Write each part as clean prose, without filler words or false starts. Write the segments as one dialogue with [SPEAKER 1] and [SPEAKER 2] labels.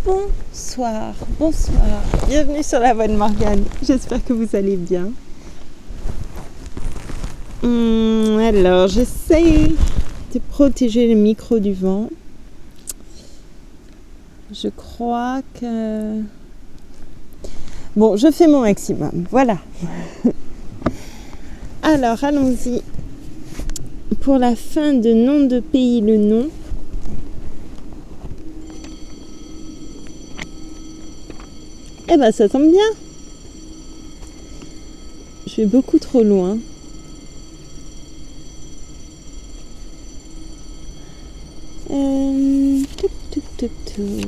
[SPEAKER 1] Bonsoir, bienvenue sur la voie de Morgane, j'espère que vous allez bien. Alors, j'essaye de protéger le micro du vent. Je crois que... Bon, je fais mon maximum, voilà. Alors, allons-y. Pour la fin de nom de pays, le nom. Eh ben, ça tombe bien. Je vais beaucoup trop loin. Touc.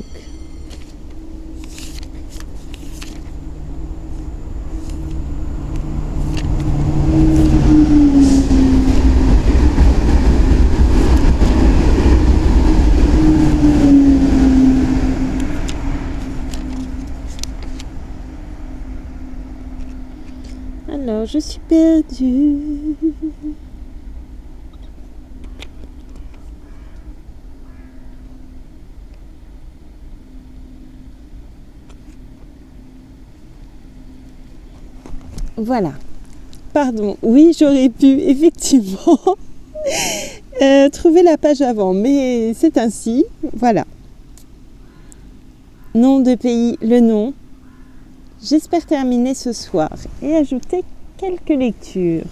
[SPEAKER 1] Alors, je suis perdue. Voilà. Pardon. Oui, j'aurais pu effectivement trouver la page avant, mais c'est ainsi. Voilà. Nom de pays, le nom. J'espère terminer ce soir et ajouter quelques lectures,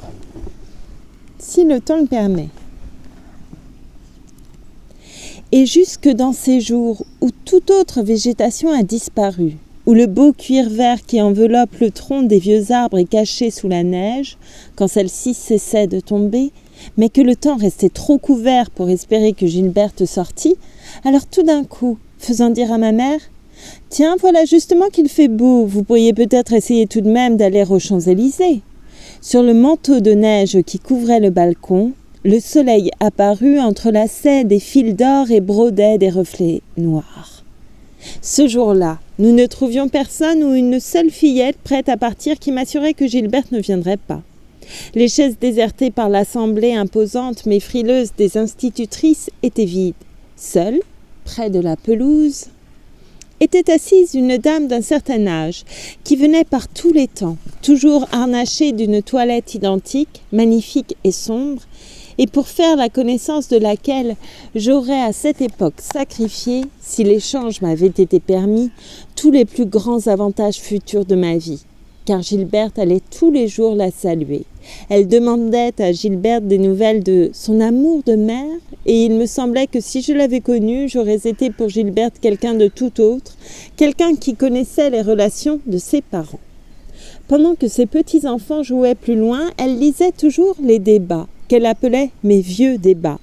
[SPEAKER 1] si le temps le permet. Et jusque dans ces jours où toute autre végétation a disparu, où le beau cuir vert qui enveloppe le tronc des vieux arbres est caché sous la neige, quand celle-ci cessait de tomber, mais que le temps restait trop couvert pour espérer que Gilberte sortît, alors tout d'un coup, faisant dire à ma mère « Tiens, voilà justement qu'il fait beau, vous pourriez peut-être essayer tout de même d'aller aux Champs-Élysées. » Sur le manteau de neige qui couvrait le balcon, le soleil apparut entrelaçait des fils d'or et brodait des reflets noirs. Ce jour-là, nous ne trouvions personne ou une seule fillette prête à partir qui m'assurait que Gilberte ne viendrait pas. Les chaises désertées par l'assemblée imposante mais frileuse des institutrices étaient vides. Seule, près de la pelouse, était assise une dame d'un certain âge, qui venait par tous les temps, toujours harnachée d'une toilette identique, magnifique et sombre, et pour faire la connaissance de laquelle j'aurais à cette époque sacrifié, si l'échange m'avait été permis, tous les plus grands avantages futurs de ma vie, car Gilberte allait tous les jours la saluer. Elle demandait à Gilberte des nouvelles de son amour de mère, et il me semblait que si je l'avais connue, j'aurais été pour Gilberte quelqu'un de tout autre, quelqu'un qui connaissait les relations de ses parents. Pendant que ses petits-enfants jouaient plus loin, elle lisait toujours les débats, qu'elle appelait « mes vieux débats »,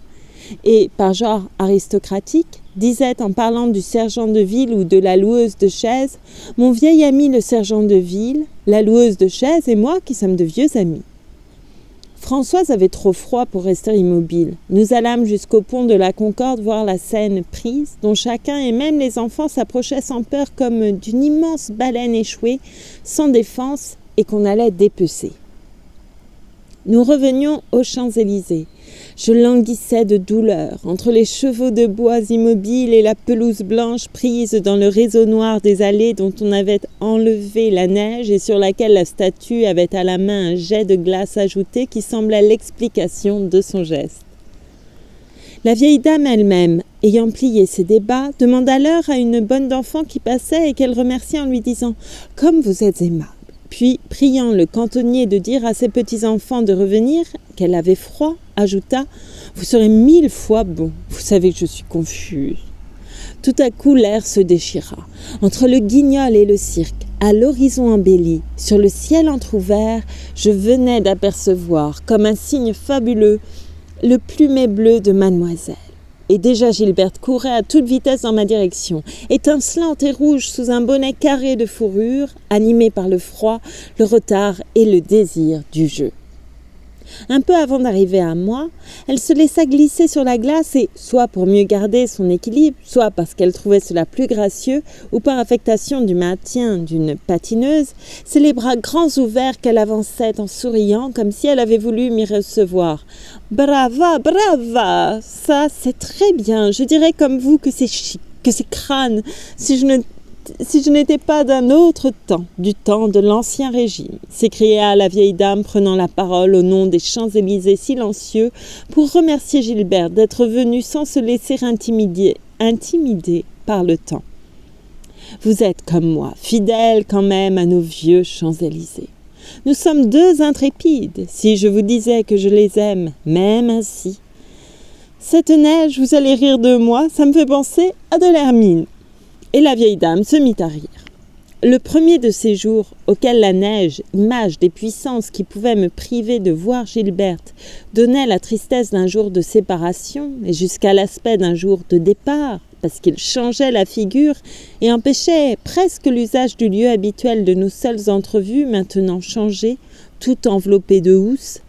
[SPEAKER 1] et, par genre aristocratique, disait en parlant du sergent de ville ou de la loueuse de chaise « mon vieil ami le sergent de ville, la loueuse de chaise et moi qui sommes de vieux amis ». Françoise avait trop froid pour rester immobile. Nous allâmes jusqu'au pont de la Concorde voir la Seine prise, dont chacun et même les enfants s'approchaient sans peur comme d'une immense baleine échouée, sans défense et qu'on allait dépecer. Nous revenions aux Champs-Élysées. Je languissais de douleur entre les chevaux de bois immobiles et la pelouse blanche prise dans le réseau noir des allées dont on avait enlevé la neige et sur laquelle la statue avait à la main un jet de glace ajouté qui semblait l'explication de son geste. La vieille dame elle-même, ayant plié ses débats, demanda l'heure à une bonne d'enfant qui passait et qu'elle remercia en lui disant « Comme vous êtes aimable ». Puis, priant le cantonnier de dire à ses petits-enfants de revenir, qu'elle avait froid, ajouta « Vous serez 1000 fois bon, vous savez que je suis confuse. » Tout à coup, l'air se déchira. Entre le Guignol et le cirque, à l'horizon embelli, sur le ciel entrouvert, je venais d'apercevoir, comme un signe fabuleux, le plumet bleu de mademoiselle. Et déjà Gilberte courait à toute vitesse dans ma direction, étincelante et rouge sous un bonnet carré de fourrure, animée par le froid, le retard et le désir du jeu. Un peu avant d'arriver à moi, elle se laissa glisser sur la glace et, soit pour mieux garder son équilibre, soit parce qu'elle trouvait cela plus gracieux, ou par affectation du maintien d'une patineuse, c'est les bras grands ouverts qu'elle avançait en souriant, comme si elle avait voulu m'y recevoir. « Brava, brava! Ça, c'est très bien, je dirais comme vous que c'est chic. » que ces crânes, si je n'étais pas d'un autre temps, du temps de l'Ancien Régime, s'écria la vieille dame prenant la parole au nom des Champs-Élysées silencieux pour remercier Gilberte d'être venu sans se laisser intimider par le temps. Vous êtes comme moi, fidèles quand même à nos vieux Champs-Élysées. Nous sommes deux intrépides, si je vous disais que je les aime, même ainsi. Cette neige, vous allez rire de moi, ça me fait penser à de l'hermine. Et la vieille dame se mit à rire. Le premier de ces jours auxquels la neige, image des puissances qui pouvaient me priver de voir Gilberte, donnait la tristesse d'un jour de séparation et jusqu'à l'aspect d'un jour de départ, parce qu'il changeait la figure et empêchait presque l'usage du lieu habituel de nos seules entrevues, maintenant changé, tout enveloppé de housse,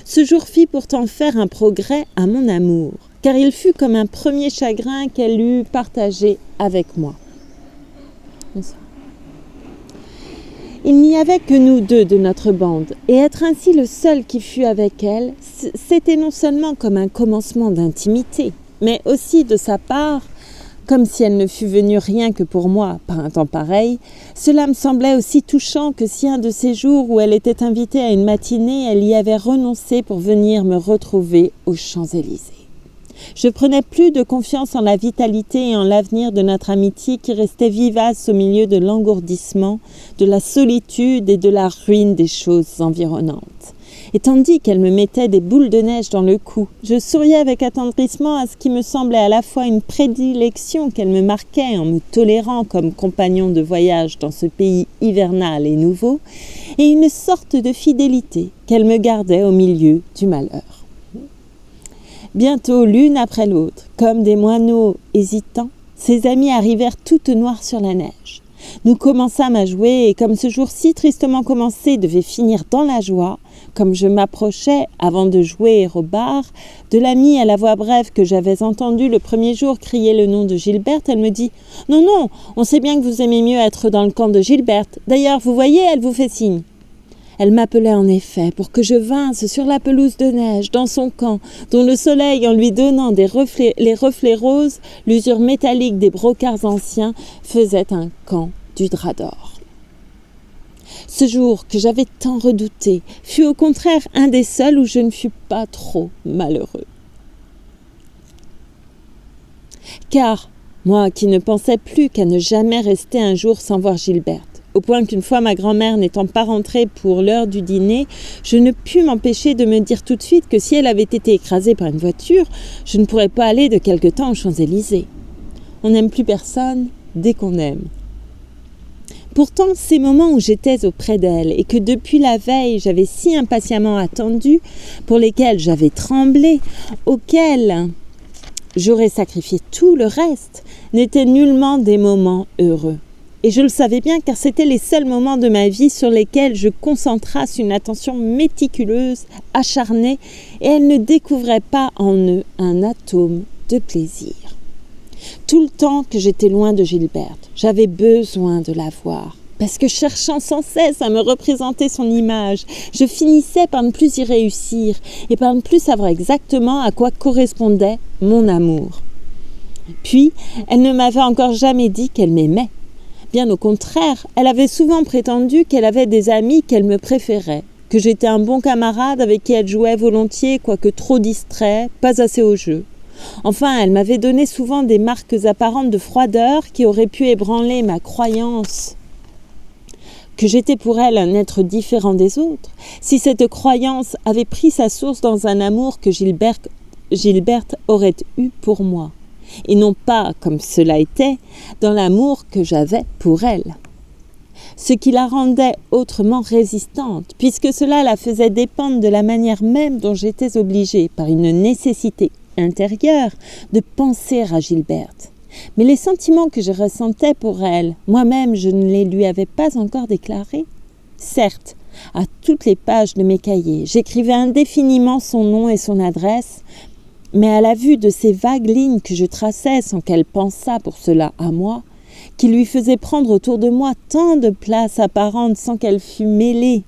[SPEAKER 1] ce jour fit pourtant faire un progrès à mon amour, car il fut comme un premier chagrin qu'elle eut partagé avec moi. Il n'y avait que nous deux de notre bande, et être ainsi le seul qui fût avec elle, c'était non seulement comme un commencement d'intimité, mais aussi de sa part, comme si elle ne fût venue rien que pour moi, par un temps pareil, cela me semblait aussi touchant que si un de ces jours où elle était invitée à une matinée, elle y avait renoncé pour venir me retrouver aux Champs-Élysées. Je prenais plus de confiance en la vitalité et en l'avenir de notre amitié qui restait vivace au milieu de l'engourdissement, de la solitude et de la ruine des choses environnantes. Et tandis qu'elle me mettait des boules de neige dans le cou, je souriais avec attendrissement à ce qui me semblait à la fois une prédilection qu'elle me marquait en me tolérant comme compagnon de voyage dans ce pays hivernal et nouveau, et une sorte de fidélité qu'elle me gardait au milieu du malheur. Bientôt, l'une après l'autre, comme des moineaux hésitants, ses amis arrivèrent toutes noires sur la neige. Nous commençâmes à jouer et comme ce jour si tristement commencé devait finir dans la joie, comme je m'approchais, avant de jouer au bar, de l'amie à la voix brève que j'avais entendue le premier jour crier le nom de Gilberte, elle me dit « Non, non, on sait bien que vous aimez mieux être dans le camp de Gilberte. D'ailleurs, vous voyez, elle vous fait signe. » Elle m'appelait en effet pour que je vinsse sur la pelouse de neige dans son camp, dont le soleil, en lui donnant les reflets roses, l'usure métallique des brocarts anciens, faisait un camp du drap d'or. Ce jour que j'avais tant redouté fut au contraire un des seuls où je ne fus pas trop malheureux. Car, moi qui ne pensais plus qu'à ne jamais rester un jour sans voir Gilberte, au point qu'une fois ma grand-mère n'étant pas rentrée pour l'heure du dîner, je ne pus m'empêcher de me dire tout de suite que si elle avait été écrasée par une voiture, je ne pourrais pas aller de quelque temps aux Champs-Élysées. On n'aime plus personne dès qu'on aime. Pourtant, ces moments où j'étais auprès d'elle et que depuis la veille j'avais si impatiemment attendu, pour lesquels j'avais tremblé, auxquels j'aurais sacrifié tout le reste, n'étaient nullement des moments heureux. Et je le savais bien car c'étaient les seuls moments de ma vie sur lesquels je concentrasse une attention méticuleuse, acharnée, et elle ne découvrait pas en eux un atome de plaisir. Tout le temps que j'étais loin de Gilberte, j'avais besoin de la voir, parce que cherchant sans cesse à me représenter son image, je finissais par ne plus y réussir et par ne plus savoir exactement à quoi correspondait mon amour. Puis, elle ne m'avait encore jamais dit qu'elle m'aimait. Bien au contraire, elle avait souvent prétendu qu'elle avait des amis qu'elle me préférait, que j'étais un bon camarade avec qui elle jouait volontiers, quoique trop distrait, pas assez au jeu. Enfin, elle m'avait donné souvent des marques apparentes de froideur qui auraient pu ébranler ma croyance que j'étais pour elle un être différent des autres, si cette croyance avait pris sa source dans un amour que Gilberte aurait eu pour moi. Et non pas, comme cela était, dans l'amour que j'avais pour elle. Ce qui la rendait autrement résistante, puisque cela la faisait dépendre de la manière même dont j'étais obligée, par une nécessité intérieure, de penser à Gilberte. Mais les sentiments que je ressentais pour elle, moi-même je ne les lui avais pas encore déclarés. Certes, à toutes les pages de mes cahiers, j'écrivais indéfiniment son nom et son adresse, mais à la vue de ces vagues lignes que je traçais sans qu'elle pensât pour cela à moi, qui lui faisaient prendre autour de moi tant de place apparente sans qu'elle fût mêlée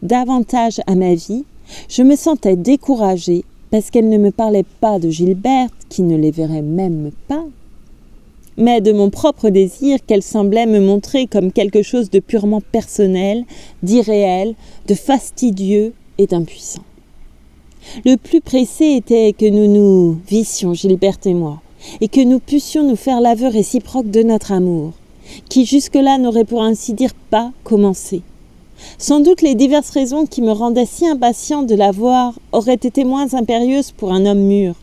[SPEAKER 1] davantage à ma vie, je me sentais découragée parce qu'elle ne me parlait pas de Gilberte, qui ne les verrait même pas. mais de mon propre désir qu'elle semblait me montrer comme quelque chose de purement personnel, d'irréel, de fastidieux et d'impuissant. Le plus pressé était que nous nous vissions, Gilberte et moi, et que nous pussions nous faire l'aveu réciproque de notre amour, qui jusque-là n'aurait pour ainsi dire pas commencé. Sans doute les diverses raisons qui me rendaient si impatient de la voir auraient été moins impérieuses pour un homme mûr.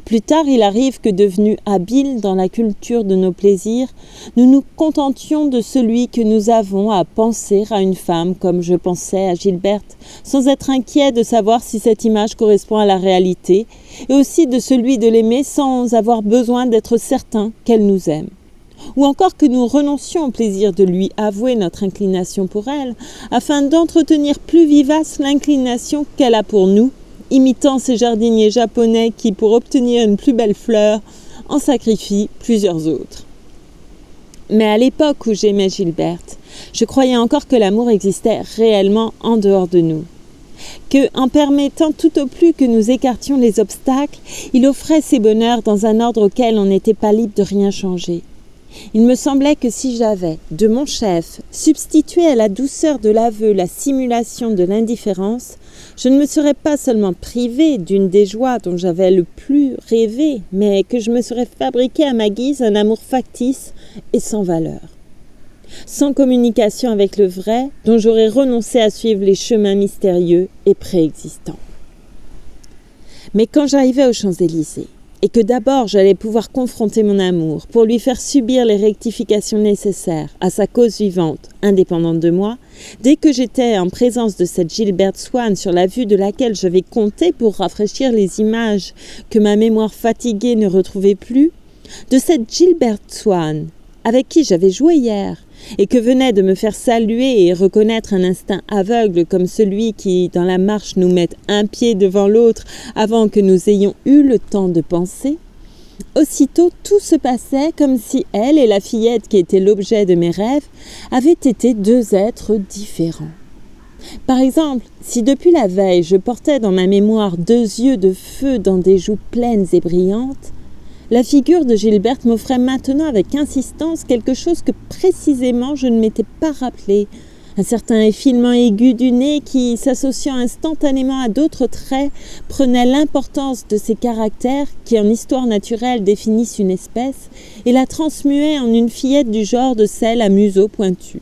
[SPEAKER 1] Plus tard, il arrive que, devenus habiles dans la culture de nos plaisirs, nous nous contentions de celui que nous avons à penser à une femme comme je pensais à Gilberte, sans être inquiets de savoir si cette image correspond à la réalité, et aussi de celui de l'aimer sans avoir besoin d'être certain qu'elle nous aime. Ou encore que nous renoncions au plaisir de lui avouer notre inclination pour elle, afin d'entretenir plus vivace l'inclination qu'elle a pour nous, imitant ces jardiniers japonais qui, pour obtenir une plus belle fleur, en sacrifient plusieurs autres. Mais à l'époque où j'aimais Gilberte, je croyais encore que l'amour existait réellement en dehors de nous. Que, en permettant tout au plus que nous écartions les obstacles, il offrait ses bonheurs dans un ordre auquel on n'était pas libre de rien changer. Il me semblait que si j'avais, de mon chef, substitué à la douceur de l'aveu la simulation de l'indifférence, je ne me serais pas seulement privée d'une des joies dont j'avais le plus rêvé, mais que je me serais fabriqué à ma guise un amour factice et sans valeur. Sans communication avec le vrai, dont j'aurais renoncé à suivre les chemins mystérieux et préexistants. Mais quand j'arrivais aux Champs-Élysées, et que d'abord j'allais pouvoir confronter mon amour pour lui faire subir les rectifications nécessaires à sa cause vivante, indépendante de moi, dès que j'étais en présence de cette Gilberte Swann sur la vue de laquelle j'avais compté pour rafraîchir les images que ma mémoire fatiguée ne retrouvait plus, de cette Gilberte Swann avec qui j'avais joué hier, et que venait de me faire saluer et reconnaître un instinct aveugle comme celui qui, dans la marche, nous met un pied devant l'autre avant que nous ayons eu le temps de penser, aussitôt tout se passait comme si elle et la fillette qui était l'objet de mes rêves avaient été deux êtres différents. Par exemple, si depuis la veille je portais dans ma mémoire deux yeux de feu dans des joues pleines et brillantes, la figure de Gilberte m'offrait maintenant avec insistance quelque chose que précisément je ne m'étais pas rappelé, un certain effilement aigu du nez qui, s'associant instantanément à d'autres traits, prenait l'importance de ces caractères qui, en histoire naturelle, définissent une espèce et la transmuait en une fillette du genre de celle à museau pointu.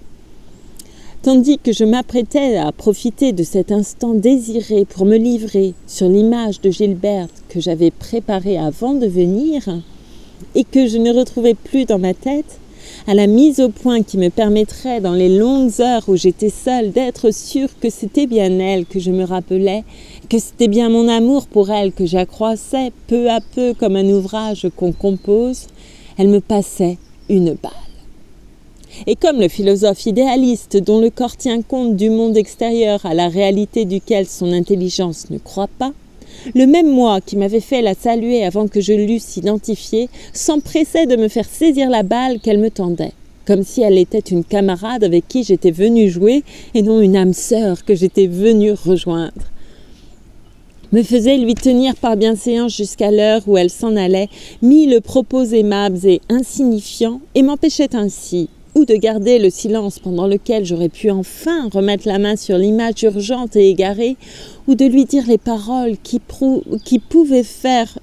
[SPEAKER 1] Tandis que je m'apprêtais à profiter de cet instant désiré pour me livrer sur l'image de Gilberte que j'avais préparée avant de venir et que je ne retrouvais plus dans ma tête, à la mise au point qui me permettrait dans les longues heures où j'étais seule d'être sûre que c'était bien elle que je me rappelais, que c'était bien mon amour pour elle que j'accroissais peu à peu comme un ouvrage qu'on compose, elle me passait une balle. Et comme le philosophe idéaliste dont le corps tient compte du monde extérieur à la réalité duquel son intelligence ne croit pas, le même moi qui m'avait fait la saluer avant que je l'eusse identifiée s'empressait de me faire saisir la balle qu'elle me tendait, comme si elle était une camarade avec qui j'étais venue jouer et non une âme sœur que j'étais venue rejoindre. Me faisait lui tenir par bienséance jusqu'à l'heure où elle s'en allait, mille propos aimables et insignifiants, et m'empêchait ainsi ou de garder le silence pendant lequel j'aurais pu enfin remettre la main sur l'image urgente et égarée, ou de lui dire les paroles qui pouvaient faire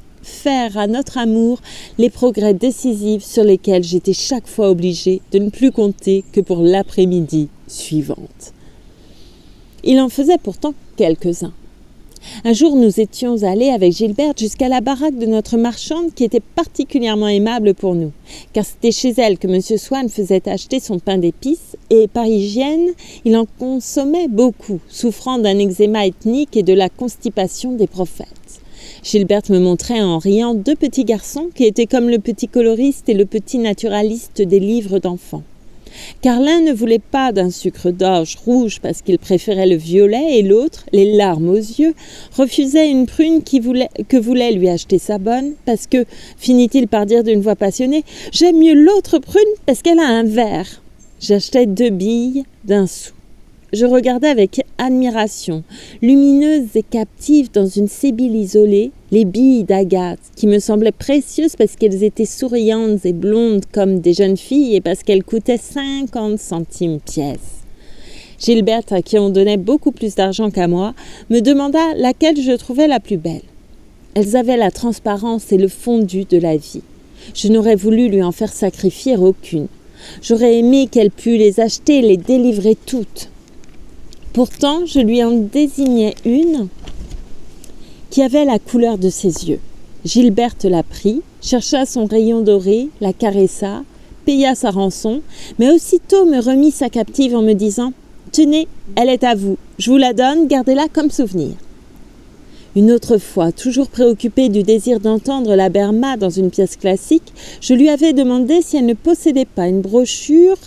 [SPEAKER 1] à notre amour les progrès décisifs sur lesquels j'étais chaque fois obligée de ne plus compter que pour l'après-midi suivante. Il en faisait pourtant quelques-uns. Un jour, nous étions allés avec Gilberte jusqu'à la baraque de notre marchande qui était particulièrement aimable pour nous, car c'était chez elle que M. Swann faisait acheter son pain d'épices et, par hygiène, il en consommait beaucoup, souffrant d'un eczéma ethnique et de la constipation des prophètes. Gilberte me montrait en riant deux petits garçons qui étaient comme le petit coloriste et le petit naturaliste des livres d'enfants. Car l'un ne voulait pas d'un sucre d'orge rouge parce qu'il préférait le violet et l'autre, les larmes aux yeux, refusait une prune que voulait lui acheter sa bonne parce que, finit-il par dire d'une voix passionnée, « J'aime mieux l'autre prune parce qu'elle a un verre. » J'achetais 2 billes d'1 sou. je regardais avec admiration, lumineuse et captive dans une sébile isolée, les billes d'Agathe, qui me semblaient précieuses parce qu'elles étaient souriantes et blondes comme des jeunes filles et parce qu'elles coûtaient 50 centimes pièce. Gilberte, à qui on donnait beaucoup plus d'argent qu'à moi, me demanda laquelle je trouvais la plus belle. Elles avaient la transparence et le fondu de la vie. Je n'aurais voulu lui en faire sacrifier aucune. J'aurais aimé qu'elle pût les acheter et les délivrer toutes. Pourtant, je lui en désignai une qui avait la couleur de ses yeux. Gilberte la prit, chercha son rayon doré, la caressa, paya sa rançon, mais aussitôt me remit sa captive en me disant « Tenez, elle est à vous, je vous la donne, gardez-la comme souvenir. » Une autre fois, toujours préoccupée du désir d'entendre la Berma dans une pièce classique, je lui avais demandé si elle ne possédait pas une brochure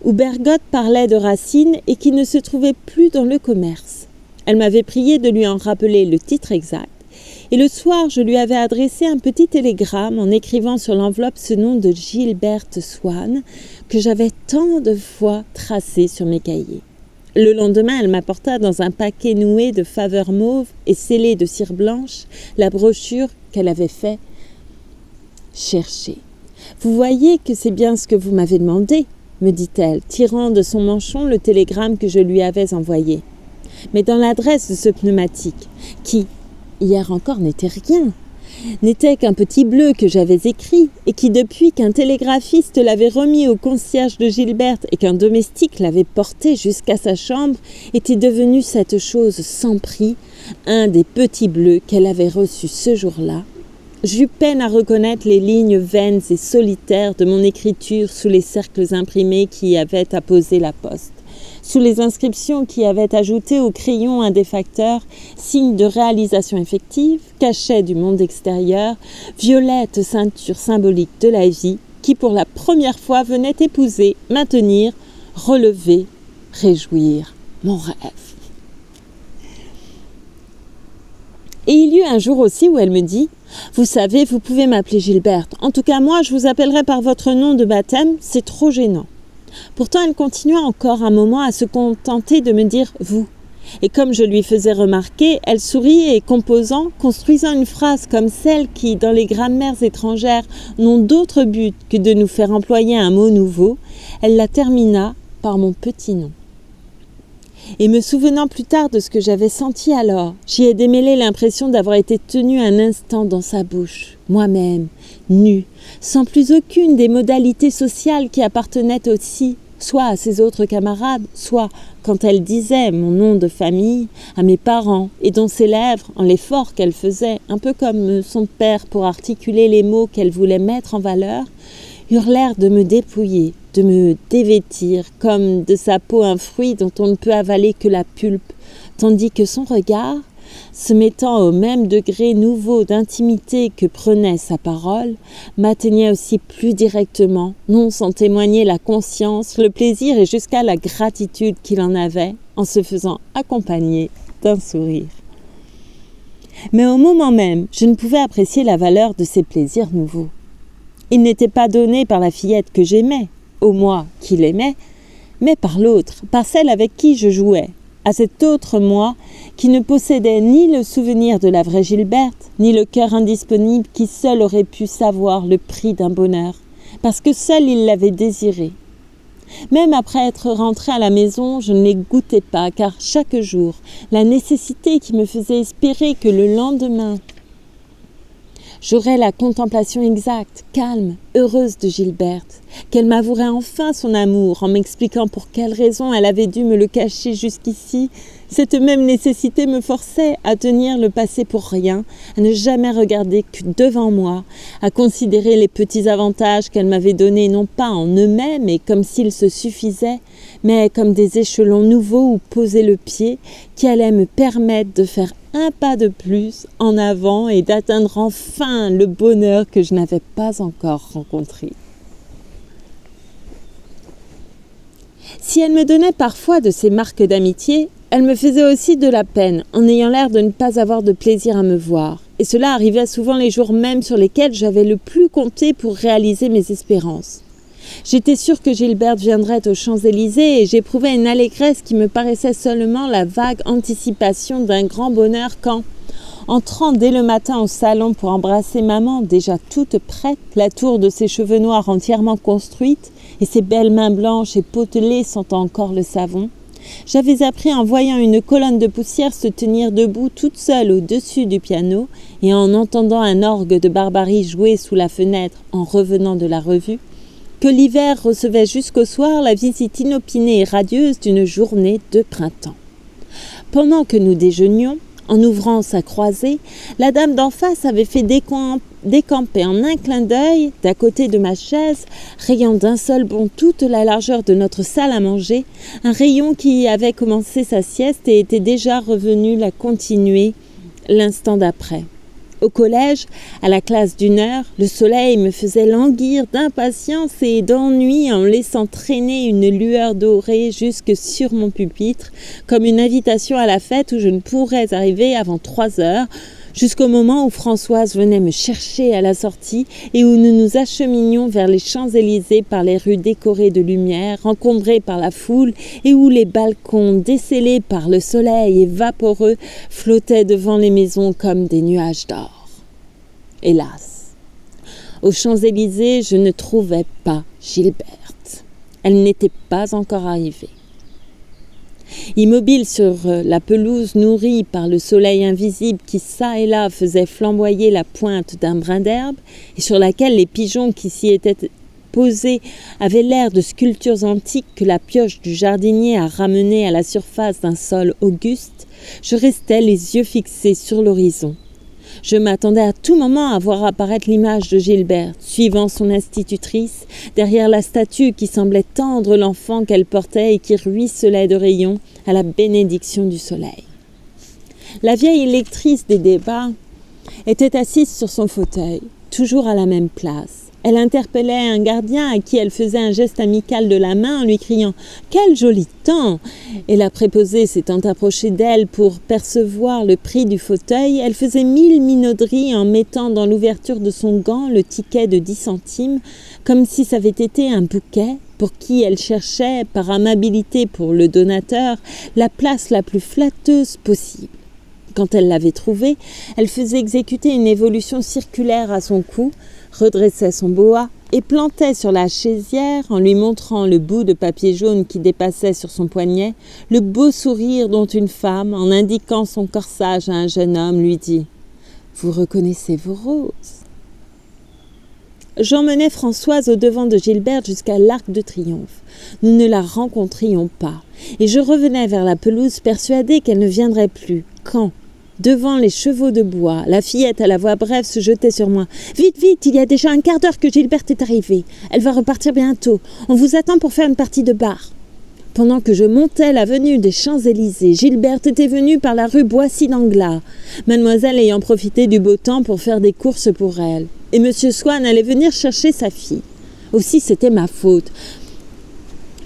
[SPEAKER 1] où Bergotte parlait de Racine et qui ne se trouvait plus dans le commerce. Elle m'avait prié de lui en rappeler le titre exact, et le soir, je lui avais adressé un petit télégramme en écrivant sur l'enveloppe ce nom de Gilberte Swann que j'avais tant de fois tracé sur mes cahiers. Le lendemain, elle m'apporta dans un paquet noué de faveurs mauves et scellé de cire blanche la brochure qu'elle avait fait chercher. « Vous voyez que c'est bien ce que vous m'avez demandé, » me dit-elle, tirant de son manchon le télégramme que je lui avais envoyé. Mais dans l'adresse de ce pneumatique, qui, hier encore, n'était rien, n'était qu'un petit bleu que j'avais écrit et qui, depuis qu'un télégraphiste l'avait remis au concierge de Gilberte et qu'un domestique l'avait porté jusqu'à sa chambre, était devenu cette chose sans prix, un des petits bleus qu'elle avait reçus ce jour-là. J'eus peine à reconnaître les lignes vaines et solitaires de mon écriture sous les cercles imprimés qui y avaient apposé la poste. Sous les inscriptions qui avaient ajouté au crayon un des facteurs, signe de réalisation effective, cachet du monde extérieur, violette ceinture symbolique de la vie, qui pour la première fois venait épouser, maintenir, relever, réjouir mon rêve. Et il y eut un jour aussi où elle me dit « Vous savez, vous pouvez m'appeler Gilberte. En tout cas, moi, je vous appellerai par votre nom de baptême, c'est trop gênant. » Pourtant, elle continua encore un moment à se contenter de me dire « vous ». Et comme je lui faisais remarquer, elle sourit et construisant une phrase comme celle qui, dans les grammaires étrangères, n'ont d'autre but que de nous faire employer un mot nouveau, elle la termina par mon petit nom. Et me souvenant plus tard de ce que j'avais senti alors, j'y ai démêlé l'impression d'avoir été tenue un instant dans sa bouche, moi-même, nue, sans plus aucune des modalités sociales qui appartenaient aussi, soit à ses autres camarades, soit, quand elle disait mon nom de famille, à mes parents, et dont ses lèvres, en l'effort qu'elle faisait, un peu comme son père pour articuler les mots qu'elle voulait mettre en valeur, eurent l'air de me dépouiller, de me dévêtir, comme de sa peau un fruit dont on ne peut avaler que la pulpe, tandis que son regard, se mettant au même degré nouveau d'intimité que prenait sa parole, m'atteignait aussi plus directement, non sans témoigner la conscience, le plaisir et jusqu'à la gratitude qu'il en avait, en se faisant accompagner d'un sourire. Mais au moment même, je ne pouvais apprécier la valeur de ces plaisirs nouveaux. Ils n'étaient pas donnés par la fillette que j'aimais, au moi qui l'aimais, mais par l'autre, par celle avec qui je jouais, à cet autre moi qui ne possédait ni le souvenir de la vraie Gilberte, ni le cœur indisponible qui seul aurait pu savoir le prix d'un bonheur, parce que seul il l'avait désiré. Même après être rentrée à la maison, je ne les goûtais pas, car chaque jour, la nécessité qui me faisait espérer que le lendemain, j'aurais la contemplation exacte, calme, heureuse de Gilberte, qu'elle m'avouerait enfin son amour en m'expliquant pour quelle raison elle avait dû me le cacher jusqu'ici. Cette même nécessité me forçait à tenir le passé pour rien, à ne jamais regarder que devant moi, à considérer les petits avantages qu'elle m'avait donnés non pas en eux-mêmes et comme s'ils se suffisaient, mais comme des échelons nouveaux où poser le pied qui allaient me permettre de faire un pas de plus en avant et d'atteindre enfin le bonheur que je n'avais pas encore rencontré. Si elle me donnait parfois de ces marques d'amitié, elle me faisait aussi de la peine en ayant l'air de ne pas avoir de plaisir à me voir. Et cela arrivait souvent les jours même sur lesquels j'avais le plus compté pour réaliser mes espérances. J'étais sûre que Gilberte viendrait aux Champs-Élysées et j'éprouvais une allégresse qui me paraissait seulement la vague anticipation d'un grand bonheur quand, entrant dès le matin au salon pour embrasser maman, déjà toute prête, la tour de ses cheveux noirs entièrement construite et ses belles mains blanches et potelées sentant encore le savon, j'avais appris en voyant une colonne de poussière se tenir debout toute seule au-dessus du piano et en entendant un orgue de Barbarie jouer sous la fenêtre en revenant de la revue, que l'hiver recevait jusqu'au soir la visite inopinée et radieuse d'une journée de printemps. Pendant que nous déjeunions, en ouvrant sa croisée, la dame d'en face avait fait décamper en un clin d'œil, d'à côté de ma chaise, rayant d'un seul bond toute la largeur de notre salle à manger, un rayon qui avait commencé sa sieste et était déjà revenu la continuer l'instant d'après. Au collège, à la classe d'1 heure, le soleil me faisait languir d'impatience et d'ennui en laissant traîner une lueur dorée jusque sur mon pupitre, comme une invitation à la fête où je ne pourrais arriver avant 3 heures, jusqu'au moment où Françoise venait me chercher à la sortie et où nous nous acheminions vers les Champs-Élysées par les rues décorées de lumière, encombrées par la foule et où les balcons, décellés par le soleil et vaporeux, flottaient devant les maisons comme des nuages d'or. Hélas, aux Champs-Élysées, je ne trouvais pas Gilberte. Elle n'était pas encore arrivée. Immobile sur la pelouse nourrie par le soleil invisible qui çà et là faisait flamboyer la pointe d'un brin d'herbe et sur laquelle les pigeons qui s'y étaient posés avaient l'air de sculptures antiques que la pioche du jardinier a ramenées à la surface d'un sol auguste, je restais les yeux fixés sur l'horizon. Je m'attendais à tout moment à voir apparaître l'image de Gilberte, suivant son institutrice, derrière la statue qui semblait tendre l'enfant qu'elle portait et qui ruisselait de rayons à la bénédiction du soleil. La vieille lectrice des débats était assise sur son fauteuil, toujours à la même place. Elle interpellait un gardien à qui elle faisait un geste amical de la main en lui criant « Quel joli temps !» Et la préposée s'étant approchée d'elle pour percevoir le prix du fauteuil, elle faisait 1000 minauderies en mettant dans l'ouverture de son gant le ticket de 10 centimes, comme si ça avait été un bouquet pour qui elle cherchait, par amabilité pour le donateur, la place la plus flatteuse possible. Quand elle l'avait trouvée, elle faisait exécuter une évolution circulaire à son cou, redressait son boa et plantait sur la chaisière, en lui montrant le bout de papier jaune qui dépassait sur son poignet, le beau sourire dont une femme, en indiquant son corsage à un jeune homme, lui dit « Vous reconnaissez vos roses ?» J'emmenai Françoise au devant de Gilberte jusqu'à l'Arc de Triomphe. Nous ne la rencontrions pas, et je revenais vers la pelouse persuadée qu'elle ne viendrait plus, quand, devant les chevaux de bois, la fillette à la voix brève se jetait sur moi. « Vite, vite, il y a déjà un quart d'heure que Gilberte est arrivée. Elle va repartir bientôt. On vous attend pour faire une partie de bar. » Pendant que je montais l'avenue des Champs-Élysées, Gilberte était venue par la rue Boissy-d'Anglas, mademoiselle ayant profité du beau temps pour faire des courses pour elle. Et monsieur Swann allait venir chercher sa fille. Aussi, c'était ma faute.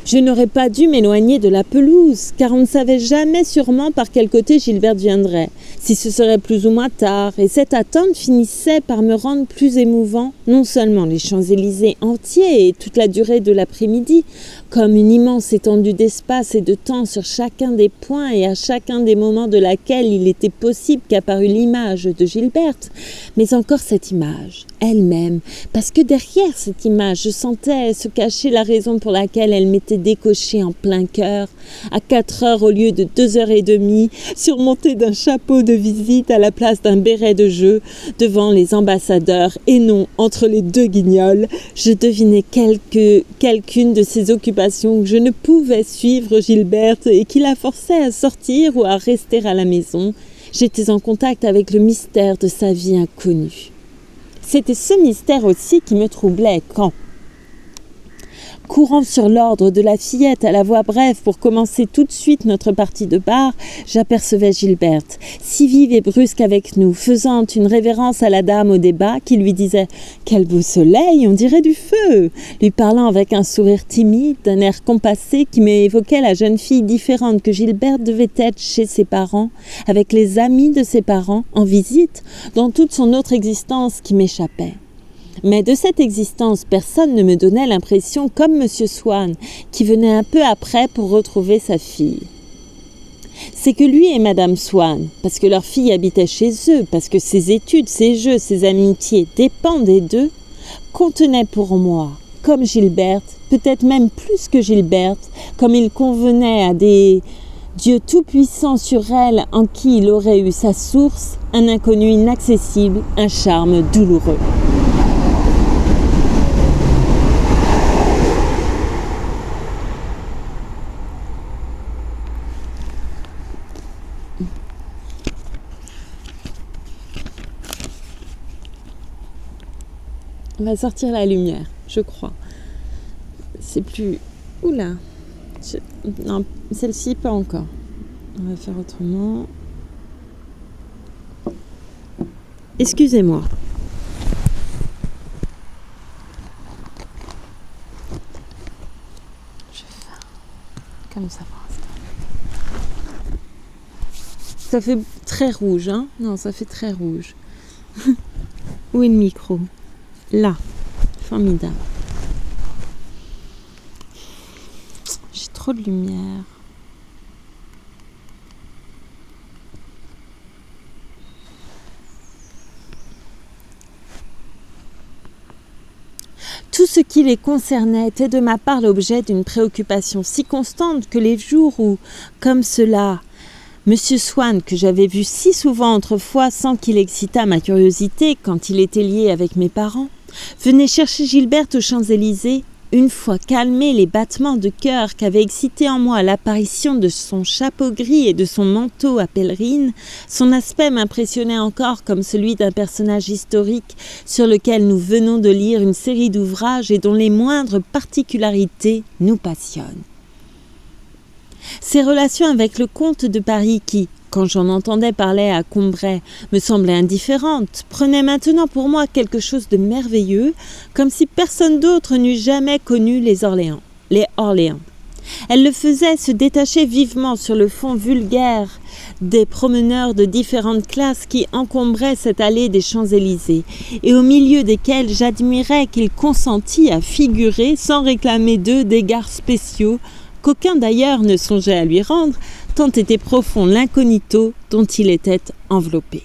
[SPEAKER 1] Je n'aurais pas dû m'éloigner de la pelouse, car on ne savait jamais sûrement par quel côté Gilberte viendrait, si ce serait plus ou moins tard, et cette attente finissait par me rendre plus émouvant, non seulement les Champs-Élysées entiers et toute la durée de l'après-midi, comme une immense étendue d'espace et de temps sur chacun des points et à chacun des moments de laquelle il était possible qu'apparût l'image de Gilberte, mais encore cette image, elle-même, parce que derrière cette image, je sentais se cacher la raison pour laquelle elle m'était décochée en plein cœur, à 4 heures au lieu de 2h30, surmontée d'un chapeau de visite à la place d'un béret de jeu, devant les ambassadeurs, et non entre les deux guignols. Je devinais quelqu'une de ces occupations que je ne pouvais suivre Gilberte et qui la forçait à sortir ou à rester à la maison. J'étais en contact avec le mystère de sa vie inconnue. C'était ce mystère aussi qui me troublait quand, courant sur l'ordre de la fillette à la voix brève pour commencer tout de suite notre partie de bar, j'apercevais Gilberte, si vive et brusque avec nous, faisant une révérence à la dame au débat qui lui disait « Quel beau soleil, on dirait du feu !» lui parlant avec un sourire timide, d'un air compassé qui m'évoquait la jeune fille différente que Gilberte devait être chez ses parents, avec les amis de ses parents, en visite, dans toute son autre existence qui m'échappait. Mais de cette existence, personne ne me donnait l'impression comme M. Swann, qui venait un peu après pour retrouver sa fille. C'est que lui et Madame Swann, parce que leur fille habitait chez eux, parce que ses études, ses jeux, ses amitiés dépendaient d'eux, contenaient pour moi, comme Gilberte, peut-être même plus que Gilberte, comme il convenait à des dieux tout-puissants sur elle en qui il aurait eu sa source, un inconnu inaccessible, un charme douloureux. On va sortir la lumière, je crois. C'est plus... Oula. Non, celle-ci, pas encore. On va faire autrement. Excusez-moi. Je vais faire comme ça pour l'instant. Ça fait très rouge, hein? Non, ça fait très rouge. Où est le micro? Là. Formidable. J'ai trop de lumière. Tout ce qui les concernait était de ma part l'objet d'une préoccupation si constante que les jours où, comme cela, M. Swann, que j'avais vu si souvent autrefois sans qu'il excitât ma curiosité quand il était lié avec mes parents, venait chercher Gilberte aux Champs-Élysées, une fois calmés les battements de cœur qu'avait excité en moi l'apparition de son chapeau gris et de son manteau à pèlerine, son aspect m'impressionnait encore comme celui d'un personnage historique sur lequel nous venons de lire une série d'ouvrages et dont les moindres particularités nous passionnent. Ses relations avec le comte de Paris qui, quand j'en entendais parler à Combray, me semblaient indifférentes, prenaient maintenant pour moi quelque chose de merveilleux, comme si personne d'autre n'eût jamais connu les Orléans. Elle le faisait se détacher vivement sur le fond vulgaire des promeneurs de différentes classes qui encombraient cette allée des Champs-Élysées, et au milieu desquels j'admirais qu'il consentît à figurer sans réclamer d'eux d'égards spéciaux, qu'aucun d'ailleurs ne songeait à lui rendre, tant était profond l'incognito dont il était enveloppé.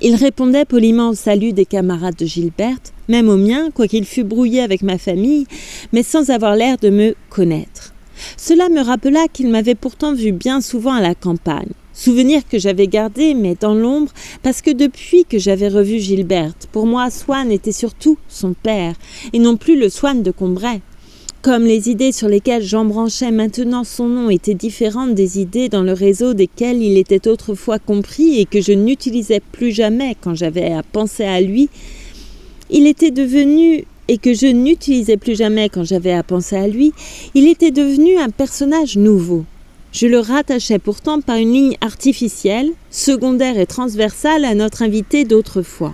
[SPEAKER 1] Il répondait poliment au salut des camarades de Gilberte, même au mien, quoiqu'il fût brouillé avec ma famille, mais sans avoir l'air de me connaître. Cela me rappela qu'il m'avait pourtant vu bien souvent à la campagne, souvenir que j'avais gardé, mais dans l'ombre, parce que depuis que j'avais revu Gilberte, pour moi Swann était surtout son père, et non plus le Swann de Combray. Comme les idées sur lesquelles j'embranchais maintenant son nom étaient différentes des idées dans le réseau desquelles il était autrefois compris et que je n'utilisais plus jamais quand j'avais à penser à lui, il était devenu un personnage nouveau. Je le rattachais pourtant par une ligne artificielle, secondaire et transversale à notre invité d'autrefois.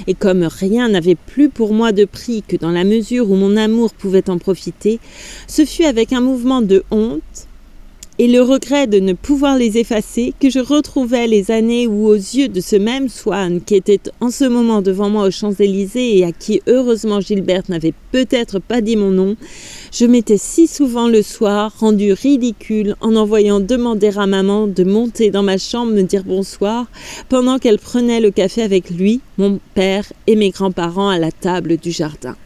[SPEAKER 1] Et comme rien n'avait plus pour moi de prix que dans la mesure où mon amour pouvait en profiter, ce fut avec un mouvement de honte et le regret de ne pouvoir les effacer que je retrouvais les années où, aux yeux de ce même Swann qui était en ce moment devant moi aux Champs-Élysées et à qui heureusement Gilberte n'avait peut-être pas dit mon nom, je m'étais si souvent le soir rendue ridicule en envoyant demander à maman de monter dans ma chambre me dire bonsoir pendant qu'elle prenait le café avec lui, mon père et mes grands-parents à la table du jardin.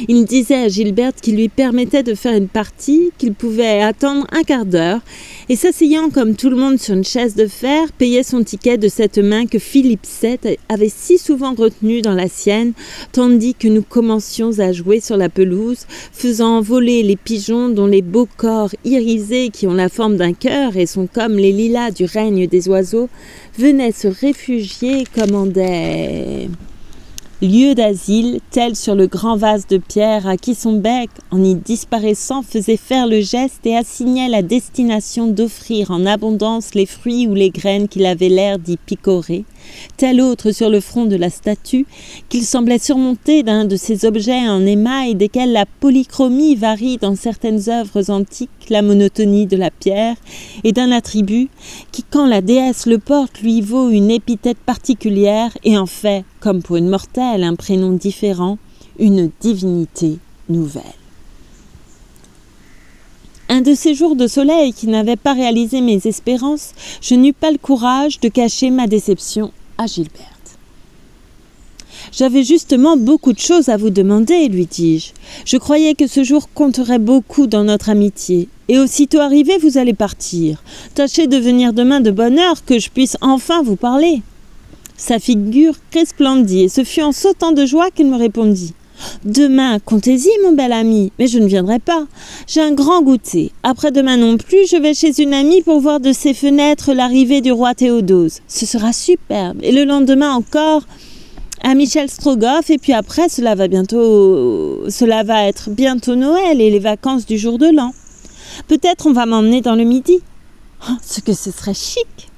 [SPEAKER 1] Il disait à Gilberte qu'il lui permettait de faire une partie, qu'il pouvait attendre un quart d'heure, et s'asseyant comme tout le monde sur une chaise de fer, payait son ticket de cette main que Philippe VII avait si souvent retenue dans la sienne, tandis que nous commencions à jouer sur la pelouse, faisant envoler les pigeons dont les beaux corps irisés qui ont la forme d'un cœur et sont comme les lilas du règne des oiseaux, venaient se réfugier comme des lieu d'asile, tel sur le grand vase de pierre à qui son bec, en y disparaissant, faisait faire le geste et assignait la destination d'offrir en abondance les fruits ou les graines qu'il avait l'air d'y picorer, tel autre sur le front de la statue, qu'il semblait surmonter d'un de ces objets en émail desquels la polychromie varie dans certaines œuvres antiques, la monotonie de la pierre et d'un attribut qui, quand la déesse le porte, lui vaut une épithète particulière et en fait, comme pour une mortelle, un prénom différent, une divinité nouvelle. Un de ces jours de soleil qui n'avaient pas réalisé mes espérances, je n'eus pas le courage de cacher ma déception à Gilberte. « J'avais justement beaucoup de choses à vous demander, lui dis-je. Je croyais que ce jour compterait beaucoup dans notre amitié. Et aussitôt arrivé, vous allez partir. Tâchez de venir demain de bonne heure, que je puisse enfin vous parler. » Sa figure resplendit, et ce fut en sautant de joie qu'elle me répondit. « Demain, comptez-y, mon bel ami, mais je ne viendrai pas. J'ai un grand goûter. Après-demain non plus, je vais chez une amie pour voir de ses fenêtres l'arrivée du roi Théodose. Ce sera superbe. Et le lendemain encore, à Michel Strogoff, et puis après, cela va être bientôt Noël et les vacances du jour de l'an. Peut-être on va m'emmener dans le Midi. Oh, ce que ce serait chic.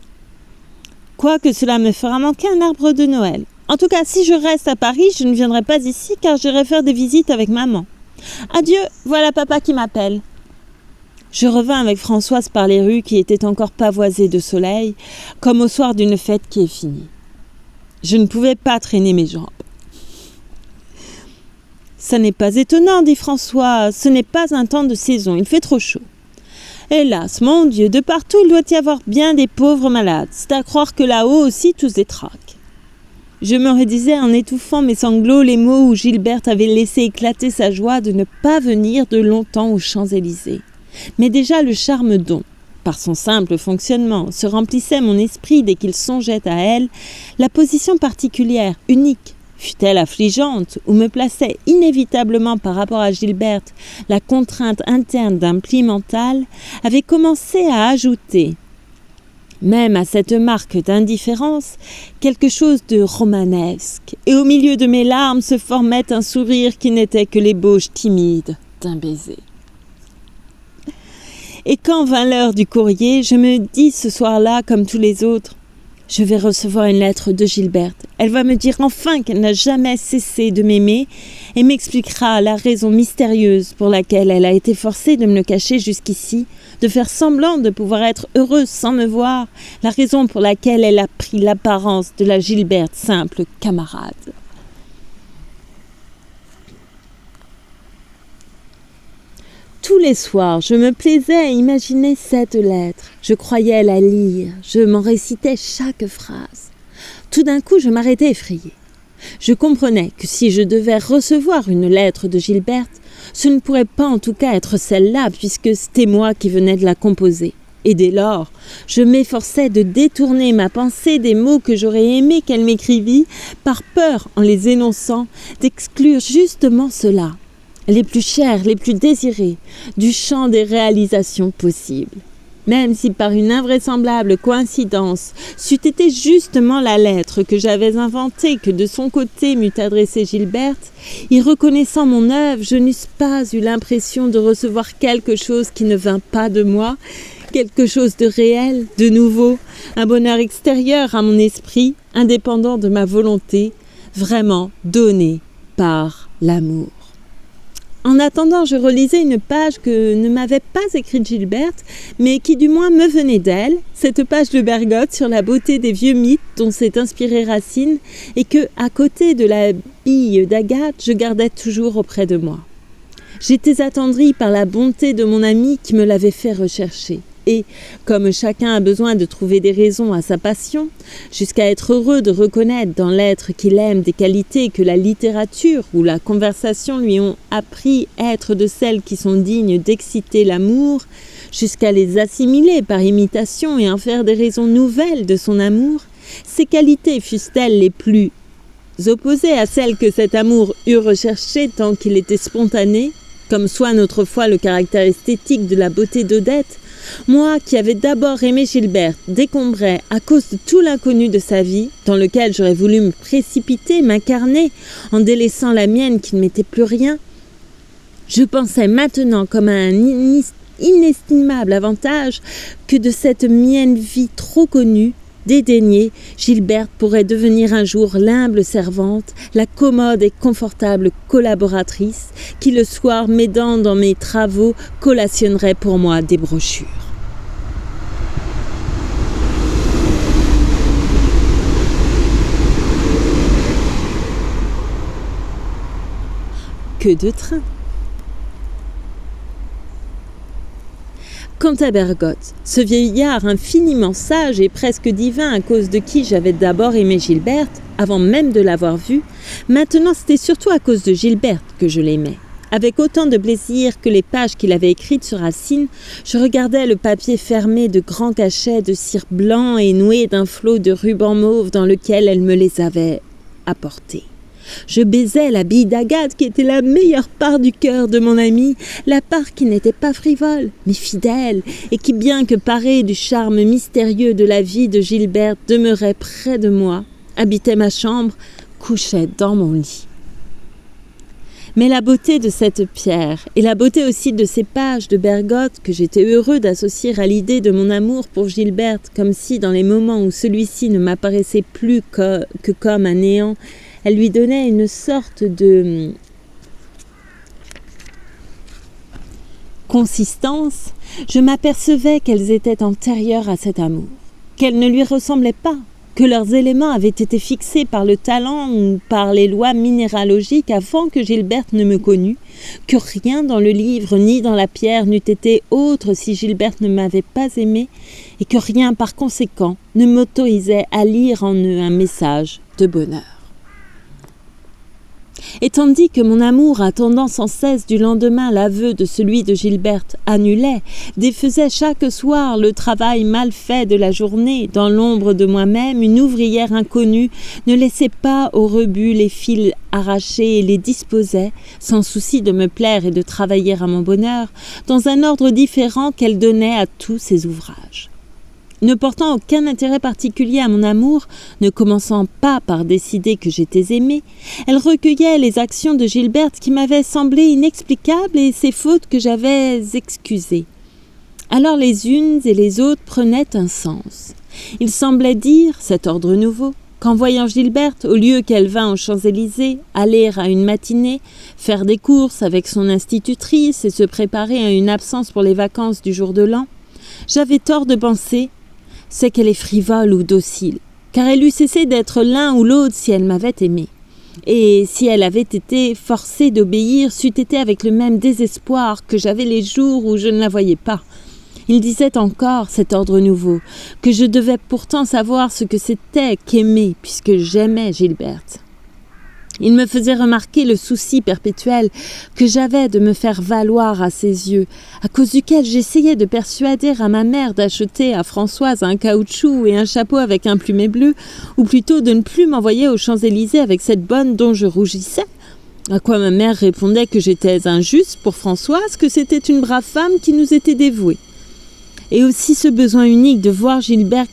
[SPEAKER 1] Quoique cela me fera manquer un arbre de Noël. En tout cas, si je reste à Paris, je ne viendrai pas ici car j'irai faire des visites avec maman. Adieu, voilà papa qui m'appelle. » Je revins avec Françoise par les rues qui étaient encore pavoisées de soleil, comme au soir d'une fête qui est finie. Je ne pouvais pas traîner mes jambes. « Ça n'est pas étonnant, dit François, ce n'est pas un temps de saison, il fait trop chaud. » Hélas, mon Dieu, de partout il doit y avoir bien des pauvres malades. C'est à croire que là-haut aussi tous détraquent. Je me redisais en étouffant mes sanglots les mots où Gilberte avait laissé éclater sa joie de ne pas venir de longtemps aux Champs-Élysées. Mais déjà le charme dont, par son simple fonctionnement, se remplissait mon esprit dès qu'il songeait à elle, la position particulière, unique, fût-elle affligeante, ou me plaçait inévitablement par rapport à Gilberte la contrainte interne d'un pli mental, avait commencé à ajouter, même à cette marque d'indifférence, quelque chose de romanesque, et au milieu de mes larmes se formait un sourire qui n'était que l'ébauche timide d'un baiser. Et quand vint l'heure du courrier, je me dis ce soir-là, comme tous les autres, je vais recevoir une lettre de Gilberte. Elle va me dire enfin qu'elle n'a jamais cessé de m'aimer et m'expliquera la raison mystérieuse pour laquelle elle a été forcée de me le cacher jusqu'ici, de faire semblant de pouvoir être heureuse sans me voir, la raison pour laquelle elle a pris l'apparence de la Gilberte simple camarade. Tous les soirs, je me plaisais à imaginer cette lettre. Je croyais la lire, je m'en récitais chaque phrase. Tout d'un coup, je m'arrêtais effrayée. Je comprenais que si je devais recevoir une lettre de Gilberte, ce ne pourrait pas en tout cas être celle-là, puisque c'était moi qui venais de la composer. Et dès lors, je m'efforçais de détourner ma pensée des mots que j'aurais aimé qu'elle m'écrivît, par peur, en les énonçant, d'exclure justement cela, les plus chers, les plus désirés, du champ des réalisations possibles. Même si par une invraisemblable coïncidence c'eût été justement la lettre que j'avais inventée que de son côté m'eût adressée Gilberte, y reconnaissant mon œuvre, je n'eusse pas eu l'impression de recevoir quelque chose qui ne vint pas de moi, quelque chose de réel, de nouveau, un bonheur extérieur à mon esprit, indépendant de ma volonté, vraiment donné par l'amour. En attendant, je relisais une page que ne m'avait pas écrite Gilberte, mais qui du moins me venait d'elle, cette page de Bergotte sur la beauté des vieux mythes dont s'est inspiré Racine et que, à côté de la bille d'Agathe, je gardais toujours auprès de moi. J'étais attendrie par la bonté de mon ami qui me l'avait fait rechercher. Et, comme chacun a besoin de trouver des raisons à sa passion, jusqu'à être heureux de reconnaître dans l'être qu'il aime des qualités que la littérature ou la conversation lui ont appris être de celles qui sont dignes d'exciter l'amour, jusqu'à les assimiler par imitation et en faire des raisons nouvelles de son amour, ces qualités fussent-elles les plus opposées à celles que cet amour eût recherchées tant qu'il était spontané, comme soit autrefois le caractère esthétique de la beauté d'Odette, moi qui avais d'abord aimé Gilberte décombrais à cause de tout l'inconnu de sa vie, dans lequel j'aurais voulu me précipiter, m'incarner, en délaissant la mienne qui ne m'était plus rien. Je pensais maintenant comme à un inestimable avantage que de cette mienne vie trop connue, dédaignée, Gilberte pourrait devenir un jour l'humble servante, la commode et confortable collaboratrice qui, le soir m'aidant dans mes travaux, collationnerait pour moi des brochures. Que de train! Quant à Bergotte, ce vieillard infiniment sage et presque divin à cause de qui j'avais d'abord aimé Gilberte, avant même de l'avoir vue, maintenant c'était surtout à cause de Gilberte que je l'aimais. Avec autant de plaisir que les pages qu'il avait écrites sur Racine, je regardais le papier fermé de grands cachets de cire blanc et noué d'un flot de ruban mauve dans lequel elle me les avait apportés. Je baisais la bille d'agate qui était la meilleure part du cœur de mon ami, la part qui n'était pas frivole, mais fidèle, et qui, bien que parée du charme mystérieux de la vie de Gilberte, demeurait près de moi, habitait ma chambre, couchait dans mon lit. Mais la beauté de cette pierre, et la beauté aussi de ces pages de Bergotte que j'étais heureux d'associer à l'idée de mon amour pour Gilberte, comme si dans les moments où celui-ci ne m'apparaissait plus que comme un néant, elle lui donnait une sorte de consistance, je m'apercevais qu'elles étaient antérieures à cet amour, qu'elles ne lui ressemblaient pas, que leurs éléments avaient été fixés par le talent ou par les lois minéralogiques avant que Gilberte ne me connût, que rien dans le livre ni dans la pierre n'eût été autre si Gilberte ne m'avait pas aimé, et que rien par conséquent ne m'autorisait à lire en eux un message de bonheur. Et tandis que mon amour, attendant sans cesse du lendemain l'aveu de celui de Gilberte, annulait, défaisait chaque soir le travail mal fait de la journée, dans l'ombre de moi-même, une ouvrière inconnue ne laissait pas au rebut les fils arrachés et les disposait, sans souci de me plaire et de travailler à mon bonheur, dans un ordre différent qu'elle donnait à tous ses ouvrages. Ne portant aucun intérêt particulier à mon amour, ne commençant pas par décider que j'étais aimée, elle recueillait les actions de Gilberte qui m'avaient semblé inexplicables et ses fautes que j'avais excusées. Alors les unes et les autres prenaient un sens. Il semblait dire, cet ordre nouveau, qu'en voyant Gilberte, au lieu qu'elle vînt aux Champs-Élysées, aller à une matinée, faire des courses avec son institutrice et se préparer à une absence pour les vacances du jour de l'an, j'avais tort de penser c'est qu'elle est frivole ou docile, car elle eût cessé d'être l'un ou l'autre si elle m'avait aimé. Et si elle avait été forcée d'obéir, c'eût été avec le même désespoir que j'avais les jours où je ne la voyais pas. Il disait encore, cet ordre nouveau, que je devais pourtant savoir ce que c'était qu'aimer, puisque j'aimais Gilberte. Il me faisait remarquer le souci perpétuel que j'avais de me faire valoir à ses yeux, à cause duquel j'essayais de persuader à ma mère d'acheter à Françoise un caoutchouc et un chapeau avec un plumet bleu, ou plutôt de ne plus m'envoyer aux Champs-Élysées avec cette bonne dont je rougissais. À quoi ma mère répondait que j'étais injuste pour Françoise, que c'était une brave femme qui nous était dévouée. Et aussi ce besoin unique de voir Gilberte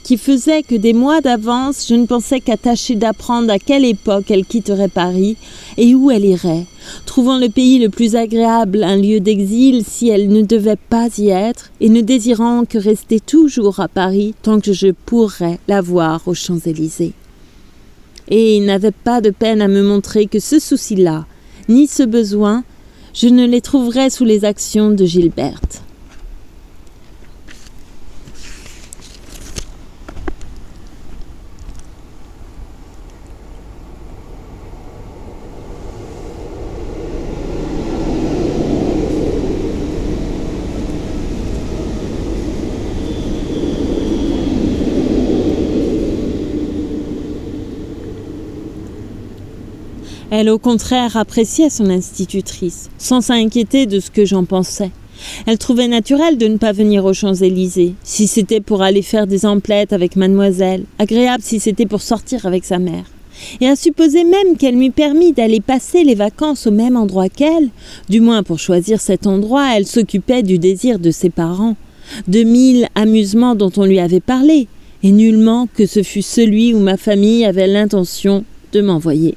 [SPEAKER 1] qui faisait que des mois d'avance, je ne pensais qu'à tâcher d'apprendre à quelle époque elle quitterait Paris et où elle irait, trouvant le pays le plus agréable un lieu d'exil si elle ne devait pas y être, et ne désirant que rester toujours à Paris tant que je pourrais la voir aux Champs-Élysées. Et il n'avait pas de peine à me montrer que ce souci-là, ni ce besoin, je ne les trouverais sous les actions de Gilberte. Elle, au contraire, appréciait son institutrice, sans s'inquiéter de ce que j'en pensais. Elle trouvait naturel de ne pas venir aux Champs-Élysées, si c'était pour aller faire des emplettes avec mademoiselle, agréable si c'était pour sortir avec sa mère. Et à supposer même qu'elle m'eût permis d'aller passer les vacances au même endroit qu'elle, du moins pour choisir cet endroit, elle s'occupait du désir de ses parents, de 1000 amusements dont on lui avait parlé, et nullement que ce fût celui où ma famille avait l'intention de m'envoyer.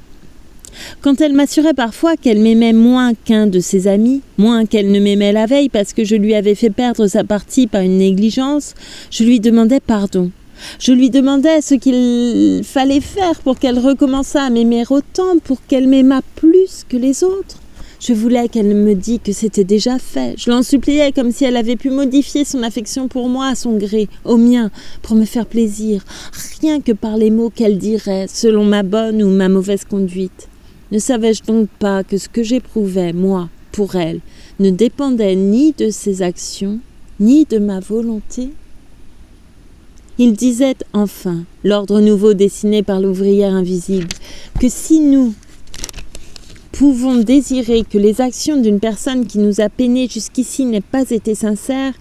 [SPEAKER 1] Quand elle m'assurait parfois qu'elle m'aimait moins qu'un de ses amis, moins qu'elle ne m'aimait la veille parce que je lui avais fait perdre sa partie par une négligence, je lui demandais pardon, Je lui demandais ce qu'il fallait faire pour qu'elle recommençât à m'aimer autant, pour qu'elle m'aimât plus que les autres. Je voulais qu'elle me dît que c'était déjà fait. Je l'en suppliais comme si elle avait pu modifier son affection pour moi à son gré, au mien, pour me faire plaisir, rien que par les mots qu'elle dirait, selon ma bonne ou ma mauvaise conduite. Ne savais-je donc pas que ce que j'éprouvais, moi, pour elle, ne dépendait ni de ses actions, ni de ma volonté? Il disait enfin, l'ordre nouveau dessiné par l'ouvrière invisible, que si nous pouvons désirer que les actions d'une personne qui nous a peinés jusqu'ici n'aient pas été sincères,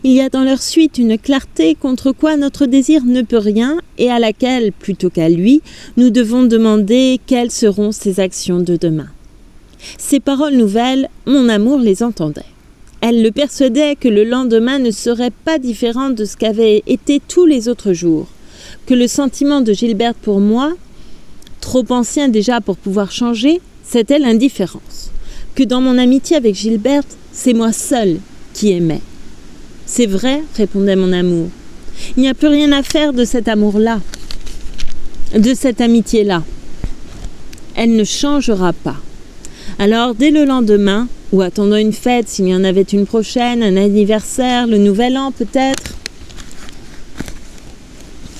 [SPEAKER 1] il y a dans leur suite une clarté contre quoi notre désir ne peut rien et à laquelle, plutôt qu'à lui, nous devons demander quelles seront ses actions de demain. Ces paroles nouvelles, mon amour les entendait. Elle le persuadait que le lendemain ne serait pas différent de ce qu'avait été tous les autres jours, que le sentiment de Gilberte pour moi, trop ancien déjà pour pouvoir changer, c'était l'indifférence, que dans mon amitié avec Gilberte, c'est moi seule qui aimais. « C'est vrai, répondait mon amour. Il n'y a plus rien à faire de cet amour-là, de cette amitié-là. Elle ne changera pas. Alors, dès le lendemain, ou attendant une fête, s'il y en avait une prochaine, un anniversaire, le nouvel an peut-être,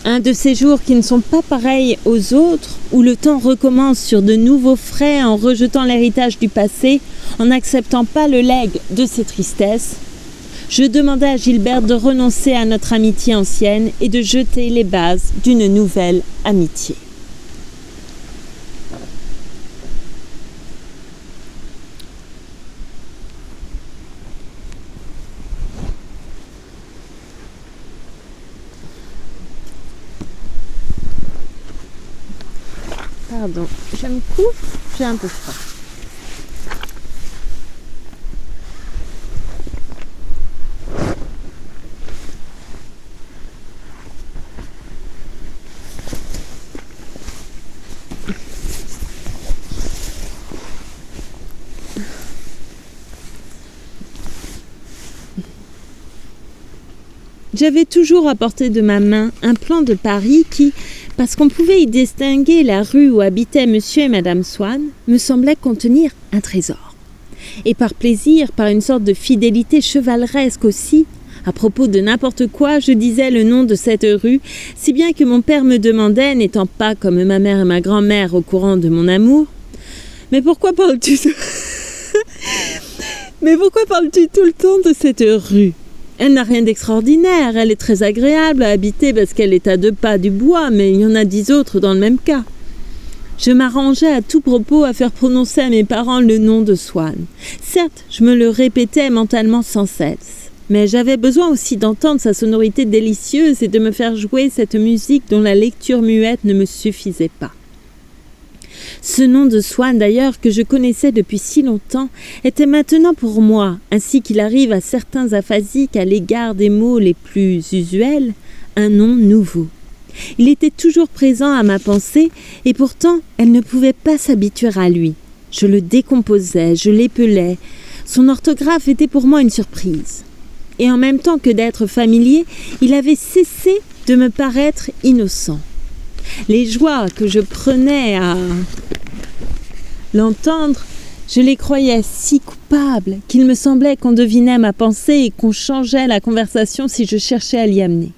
[SPEAKER 1] un de ces jours qui ne sont pas pareils aux autres, où le temps recommence sur de nouveaux frais en rejetant l'héritage du passé, en n'acceptant pas le legs de ses tristesses, je demandai à Gilberte de renoncer à notre amitié ancienne et de jeter les bases d'une nouvelle amitié. Pardon, je me couvre, j'ai un peu froid. J'avais toujours à portée de ma main un plan de Paris qui, parce qu'on pouvait y distinguer la rue où habitaient monsieur et madame Swann, me semblait contenir un trésor. Et par plaisir, par une sorte de fidélité chevaleresque aussi, à propos de n'importe quoi, je disais le nom de cette rue, si bien que mon père me demandait, n'étant pas comme ma mère et ma grand-mère au courant de mon amour, « Mais pourquoi parles-tu tout le temps de cette rue ? Elle n'a rien d'extraordinaire, elle est très agréable à habiter parce qu'elle est à 2 pas du bois, mais il y en a 10 autres dans le même cas. » Je m'arrangeais à tout propos à faire prononcer à mes parents le nom de Swann. Certes, je me le répétais mentalement sans cesse, mais j'avais besoin aussi d'entendre sa sonorité délicieuse et de me faire jouer cette musique dont la lecture muette ne me suffisait pas. Ce nom de Swann, d'ailleurs, que je connaissais depuis si longtemps, était maintenant pour moi, ainsi qu'il arrive à certains aphasiques à l'égard des mots les plus usuels, un nom nouveau. Il était toujours présent à ma pensée, et pourtant elle ne pouvait pas s'habituer à lui. Je le décomposais, je l'épelais. Son orthographe était pour moi une surprise. Et en même temps que d'être familier, il avait cessé de me paraître innocent. Les joies que je prenais à l'entendre, je les croyais si coupables qu'il me semblait qu'on devinait ma pensée et qu'on changeait la conversation si je cherchais à l'y amener.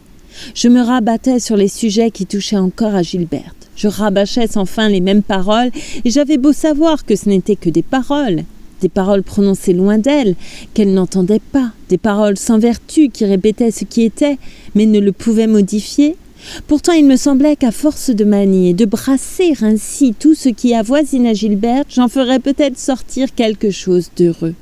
[SPEAKER 1] Je me rabattais sur les sujets qui touchaient encore à Gilberte. Je rabâchais sans fin les mêmes paroles et j'avais beau savoir que ce n'étaient que des paroles prononcées loin d'elle, qu'elle n'entendait pas, des paroles sans vertu qui répétaient ce qui était, mais ne le pouvaient modifier. Pourtant, il me semblait qu'à force de manier, de brasser ainsi tout ce qui avoisine à Gilberte, j'en ferais peut-être sortir quelque chose d'heureux.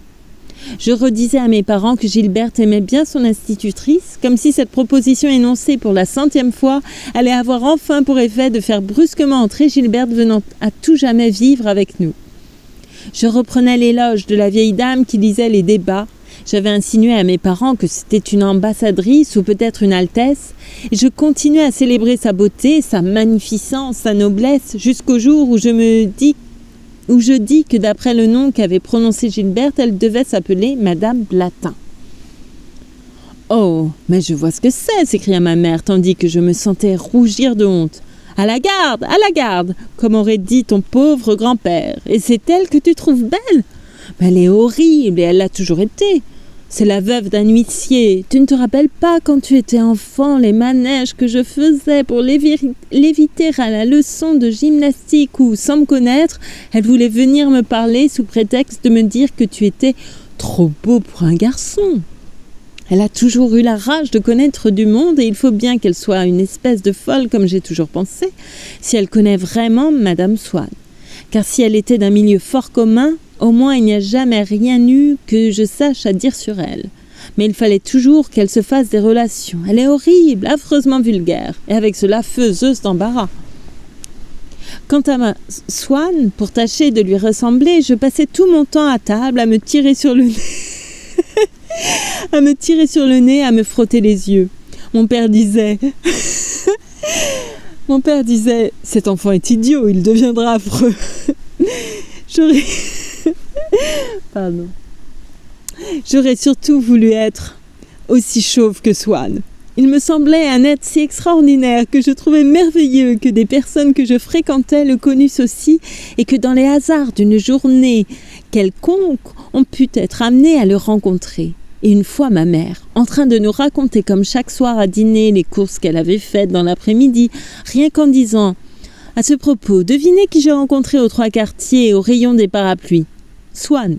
[SPEAKER 1] Je redisais à mes parents que Gilberte aimait bien son institutrice, comme si cette proposition énoncée pour la 100e fois allait avoir enfin pour effet de faire brusquement entrer Gilberte venant à tout jamais vivre avec nous. Je reprenais l'éloge de la vieille dame qui lisait les débats. J'avais insinué à mes parents que c'était une ambassadrice ou peut-être une altesse, et je continuais à célébrer sa beauté, sa magnificence, sa noblesse, jusqu'au jour où je dis que d'après le nom qu'avait prononcé Gilberte, elle devait s'appeler Madame Blatin. « Oh, mais je vois ce que c'est, s'écria ma mère, tandis que je me sentais rougir de honte. À la garde, comme aurait dit ton pauvre grand-père. Et c'est elle que tu trouves belle? Mais elle est horrible et elle l'a toujours été. C'est la veuve d'un huissier. Tu ne te rappelles pas quand tu étais enfant les manèges que je faisais pour l'éviter à la leçon de gymnastique où, sans me connaître, elle voulait venir me parler sous prétexte de me dire que tu étais trop beau pour un garçon. Elle a toujours eu la rage de connaître du monde et il faut bien qu'elle soit une espèce de folle comme j'ai toujours pensé, si elle connaît vraiment Madame Swann. Car si elle était d'un milieu fort commun, au moins il n'y a jamais rien eu que je sache à dire sur elle. Mais il fallait toujours qu'elle se fasse des relations. Elle est horrible, affreusement vulgaire, et avec cela faiseuse d'embarras. Quant à ma Swann, pour tâcher de lui ressembler, je passais tout mon temps à table à me tirer sur le nez. À me frotter les yeux. Mon père disait, cet enfant est idiot, il deviendra affreux. J'aurais surtout voulu être aussi chauve que Swann. Il me semblait un être si extraordinaire que je trouvais merveilleux que des personnes que je fréquentais le connussent aussi et que dans les hasards d'une journée quelconque, on pût être amené à le rencontrer. Et une fois ma mère, en train de nous raconter comme chaque soir à dîner les courses qu'elle avait faites dans l'après-midi, rien qu'en disant « À ce propos, devinez qui j'ai rencontré aux 3 quartiers au rayon des parapluies. Swann »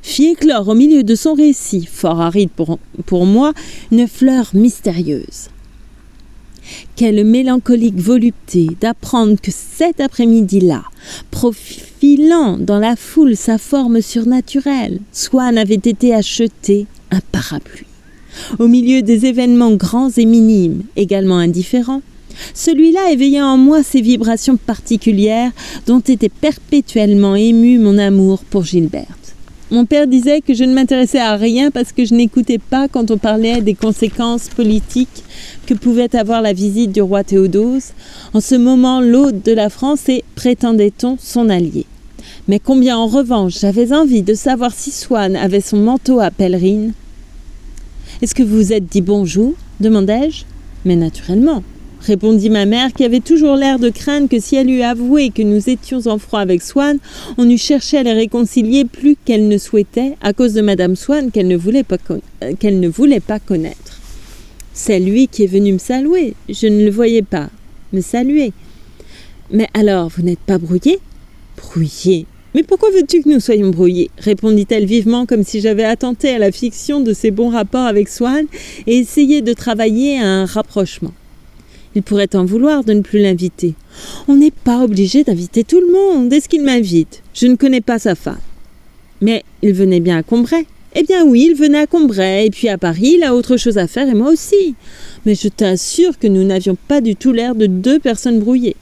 [SPEAKER 1] fit éclore au milieu de son récit, fort aride pour moi, une fleur mystérieuse. Quelle mélancolique volupté d'apprendre que cet après-midi-là, profilant dans la foule sa forme surnaturelle, Swann avait été acheté un parapluie. Au milieu des événements grands et minimes, également indifférents, celui-là éveillait en moi ces vibrations particulières dont était perpétuellement ému mon amour pour Gilberte. Mon père disait que je ne m'intéressais à rien parce que je n'écoutais pas quand on parlait des conséquences politiques que pouvait avoir la visite du roi Théodose, en ce moment l'hôte de la France et, prétendait-on, son allié. Mais combien en revanche j'avais envie de savoir si Swann avait son manteau à pèlerine. « Est-ce que vous vous êtes dit bonjour ?» demandai-je. « Mais naturellement », répondit ma mère, qui avait toujours l'air de craindre que si elle eût avoué que nous étions en froid avec Swann, on eût cherché à les réconcilier plus qu'elle ne souhaitait, à cause de Madame Swann qu'elle ne voulait pas connaître. « C'est lui qui est venu me saluer. Je ne le voyais pas. Me saluer. »« Mais alors, vous n'êtes pas brouillé ?»« Brouillé ? Mais pourquoi veux-tu que nous soyons brouillés ?» répondit-elle vivement, comme si j'avais attenté à la fiction de ses bons rapports avec Swann et essayé de travailler à un rapprochement. Il pourrait en vouloir de ne plus l'inviter. « On n'est pas obligé d'inviter tout le monde. Est-ce qu'il m'invite ? Je ne connais pas sa femme. »« Mais il venait bien à Combray. » »« Eh bien oui, il venait à Combray, et puis à Paris, il a autre chose à faire, et moi aussi. Mais je t'assure que nous n'avions pas du tout l'air de 2 personnes brouillées.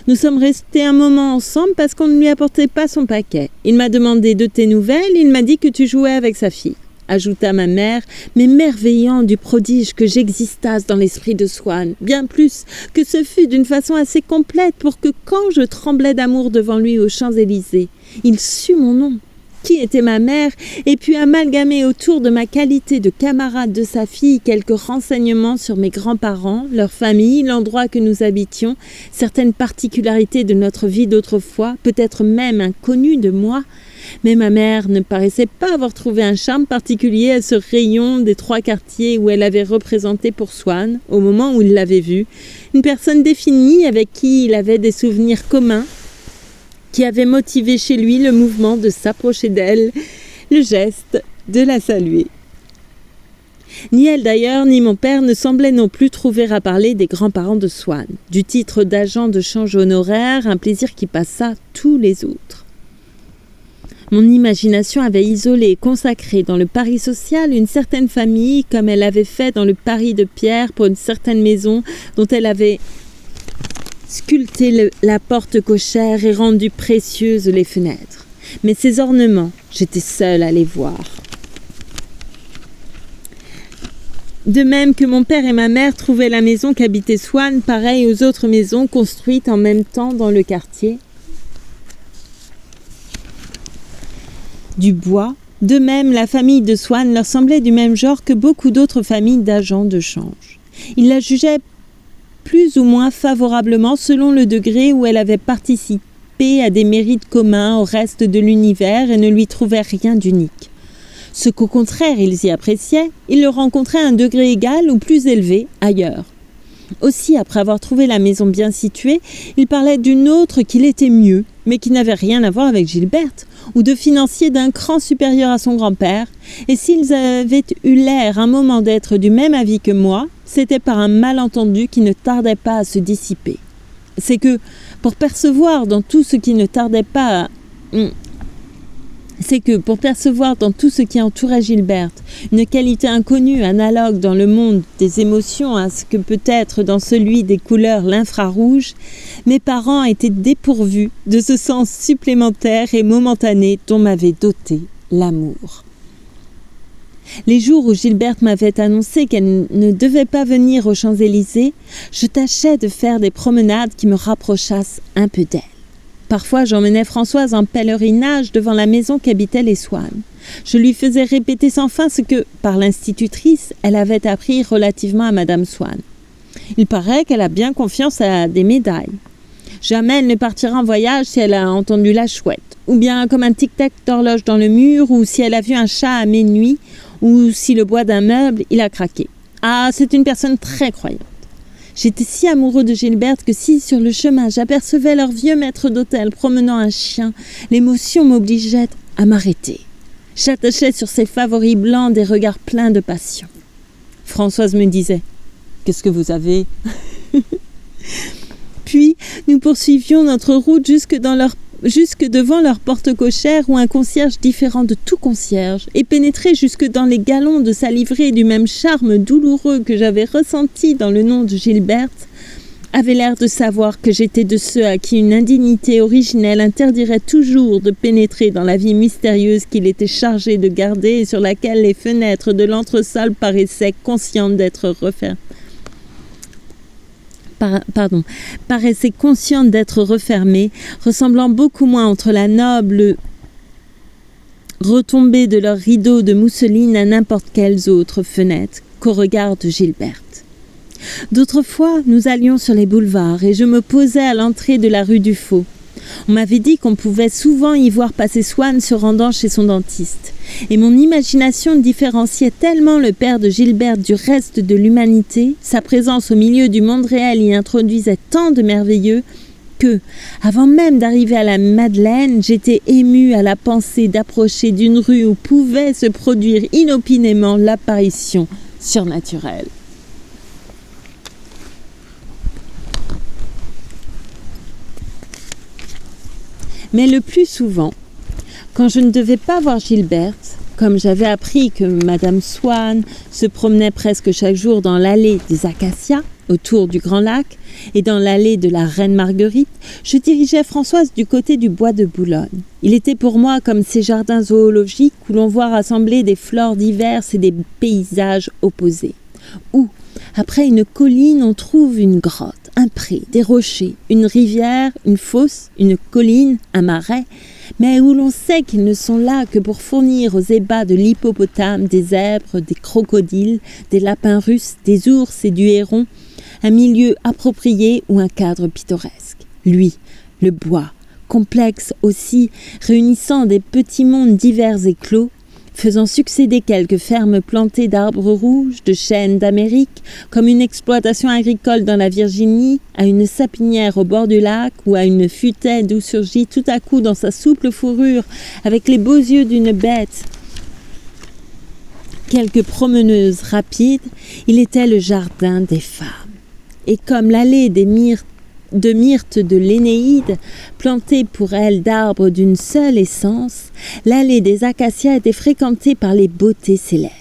[SPEAKER 1] Nous sommes restés un moment ensemble parce qu'on ne lui apportait pas son paquet. Il m'a demandé de tes nouvelles, il m'a dit que tu jouais avec sa fille. » ajouta ma mère, m'émerveillant du prodige que j'existasse dans l'esprit de Swann, bien plus que ce fut d'une façon assez complète pour que quand je tremblais d'amour devant lui aux Champs-Élysées, il sut mon nom, qui était ma mère, et put amalgamer autour de ma qualité de camarade de sa fille quelques renseignements sur mes grands-parents, leur famille, l'endroit que nous habitions, certaines particularités de notre vie d'autrefois, peut-être même inconnues de moi. Mais ma mère ne paraissait pas avoir trouvé un charme particulier à ce rayon des 3 quartiers où elle avait représenté pour Swann, au moment où il l'avait vu, une personne définie avec qui il avait des souvenirs communs, qui avait motivé chez lui le mouvement de s'approcher d'elle, le geste de la saluer. Ni elle d'ailleurs, ni mon père ne semblaient non plus trouver à parler des grands-parents de Swann, du titre d'agent de change honoraire, un plaisir qui passa tous les autres. Mon imagination avait isolé et consacré dans le Paris social une certaine famille, comme elle avait fait dans le Paris de pierre pour une certaine maison dont elle avait sculpté la porte cochère et rendu précieuses les fenêtres. Mais ces ornements, j'étais seule à les voir. De même que mon père et ma mère trouvaient la maison qu'habitait Swann pareille aux autres maisons construites en même temps dans le quartier. Du bois, De même, la famille de Swann leur semblait du même genre que beaucoup d'autres familles d'agents de change. Ils la jugeaient plus ou moins favorablement selon le degré où elle avait participé à des mérites communs au reste de l'univers et ne lui trouvaient rien d'unique. Ce qu'au contraire ils y appréciaient, ils le rencontraient à un degré égal ou plus élevé ailleurs. Aussi, après avoir trouvé la maison bien située, ils parlaient d'une autre qui l'était mieux, mais qui n'avait rien à voir avec Gilberte, ou de financiers d'un cran supérieur à son grand-père, et s'ils avaient eu l'air un moment d'être du même avis que moi, c'était par un malentendu qui ne tardait pas à se dissiper. C'est que, pour percevoir dans tout ce qui entourait Gilberte une qualité inconnue, analogue dans le monde des émotions à ce que peut être dans celui des couleurs l'infrarouge, mes parents étaient dépourvus de ce sens supplémentaire et momentané dont m'avait doté l'amour. Les jours où Gilberte m'avait annoncé qu'elle ne devait pas venir aux Champs-Élysées, je tâchais de faire des promenades qui me rapprochassent un peu d'elle. Parfois, j'emmenais Françoise en pèlerinage devant la maison qu'habitaient les Swann. Je lui faisais répéter sans fin ce que, par l'institutrice, elle avait appris relativement à Madame Swann. Il paraît qu'elle a bien confiance à des médailles. Jamais elle ne partira en voyage si elle a entendu la chouette, ou bien comme un tic-tac d'horloge dans le mur, ou si elle a vu un chat à minuit, ou si le bois d'un meuble, il a craqué. Ah, c'est une personne très croyante. J'étais si amoureux de Gilberte que si, sur le chemin, j'apercevais leur vieux maître d'hôtel promenant un chien, l'émotion m'obligeait à m'arrêter. J'attachais sur ses favoris blancs des regards pleins de passion. Françoise me disait « Qu'est-ce que vous avez ?» Puis, nous poursuivions notre route jusque devant leur porte cochère où un concierge différent de tout concierge et pénétré jusque dans les galons de sa livrée du même charme douloureux que j'avais ressenti dans le nom de Gilberte, avait l'air de savoir que j'étais de ceux à qui une indignité originelle interdirait toujours de pénétrer dans la vie mystérieuse qu'il était chargé de garder et sur laquelle les fenêtres de l'entresol paraissaient conscientes d'être refermées, ressemblant beaucoup moins entre la noble retombée de leurs rideaux de mousseline à n'importe quelles autres fenêtres qu'au regard de Gilberte. D'autres fois, nous allions sur les boulevards et je me posais à l'entrée de la rue du Faux. On m'avait dit qu'on pouvait souvent y voir passer Swann se rendant chez son dentiste. Et mon imagination différenciait tellement le père de Gilberte du reste de l'humanité, sa présence au milieu du monde réel y introduisait tant de merveilleux, que, avant même d'arriver à la Madeleine, j'étais émue à la pensée d'approcher d'une rue où pouvait se produire inopinément l'apparition surnaturelle. Mais le plus souvent, quand je ne devais pas voir Gilberte, comme j'avais appris que Madame Swann se promenait presque chaque jour dans l'allée des Acacias, autour du Grand Lac, et dans l'allée de la Reine Marguerite, je dirigeais Françoise du côté du bois de Boulogne. Il était pour moi comme ces jardins zoologiques où l'on voit rassembler des flores diverses et des paysages opposés. Où, après une colline, on trouve une grotte, un pré, des rochers, une rivière, une fosse, une colline, un marais, mais où l'on sait qu'ils ne sont là que pour fournir aux ébats de l'hippopotame, des zèbres, des crocodiles, des lapins russes, des ours et du héron, un milieu approprié ou un cadre pittoresque. Lui, le bois, complexe aussi, réunissant des petits mondes divers et clos, faisant succéder quelques fermes plantées d'arbres rouges, de chênes d'Amérique, comme une exploitation agricole dans la Virginie, à une sapinière au bord du lac ou à une futaie d'où surgit tout à coup dans sa souple fourrure, avec les beaux yeux d'une bête, quelques promeneuses rapides, il était le jardin des femmes. Et comme l'allée des myrtes de l'Énéide, plantée pour elle d'arbres d'une seule essence, l'allée des Acacias était fréquentée par les beautés célèbres.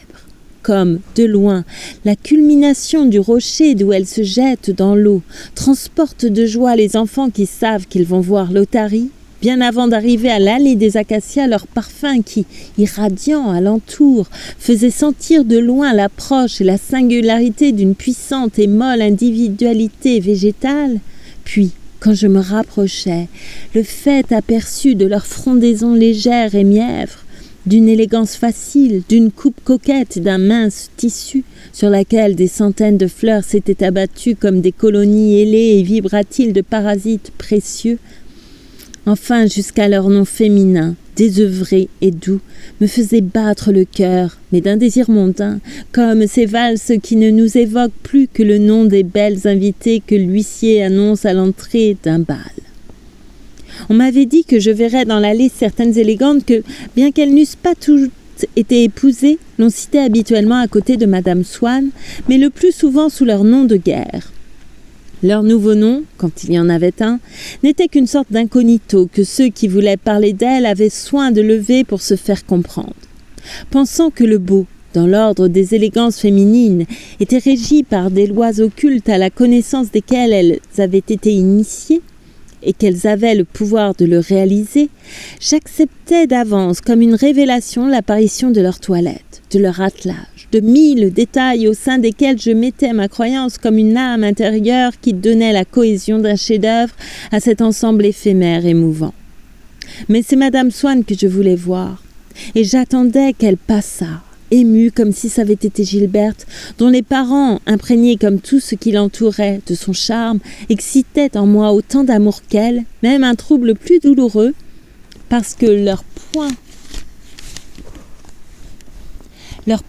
[SPEAKER 1] Comme, de loin, la culmination du rocher d'où elle se jette dans l'eau transporte de joie les enfants qui savent qu'ils vont voir l'Otarie, bien avant d'arriver à l'allée des Acacias, leur parfum qui, irradiant alentour, faisait sentir de loin l'approche et la singularité d'une puissante et molle individualité végétale. Puis, quand je me rapprochais, le fait aperçu de leur frondaison légère et mièvre, d'une élégance facile, d'une coupe coquette, d'un mince tissu sur laquelle des centaines de fleurs s'étaient abattues comme des colonies ailées et vibratiles de parasites précieux. Enfin, jusqu'à leur nom féminin, désœuvré et doux, me faisait battre le cœur, mais d'un désir mondain, comme ces valses qui ne nous évoquent plus que le nom des belles invitées que l'huissier annonce à l'entrée d'un bal. On m'avait dit que je verrais dans l'allée certaines élégantes que, bien qu'elles n'eussent pas toutes été épousées, l'on citait habituellement à côté de Madame Swann, mais le plus souvent sous leur nom de guerre. Leur nouveau nom, quand il y en avait un, n'était qu'une sorte d'incognito que ceux qui voulaient parler d'elle avaient soin de lever pour se faire comprendre. Pensant que le beau, dans l'ordre des élégances féminines, était régi par des lois occultes à la connaissance desquelles elles avaient été initiées, et qu'elles avaient le pouvoir de le réaliser, j'acceptais d'avance comme une révélation l'apparition de leur toilette, de leur attelage, de 1000 détails au sein desquels je mettais ma croyance comme une âme intérieure qui donnait la cohésion d'un chef-d'œuvre à cet ensemble éphémère et mouvant. Mais c'est Madame Swann que je voulais voir, et j'attendais qu'elle passât, émue comme si ça avait été Gilberte, dont les parents, imprégnés comme tout ce qui l'entourait de son charme, excitaient en moi autant d'amour qu'elle, même un trouble plus douloureux, parce que leur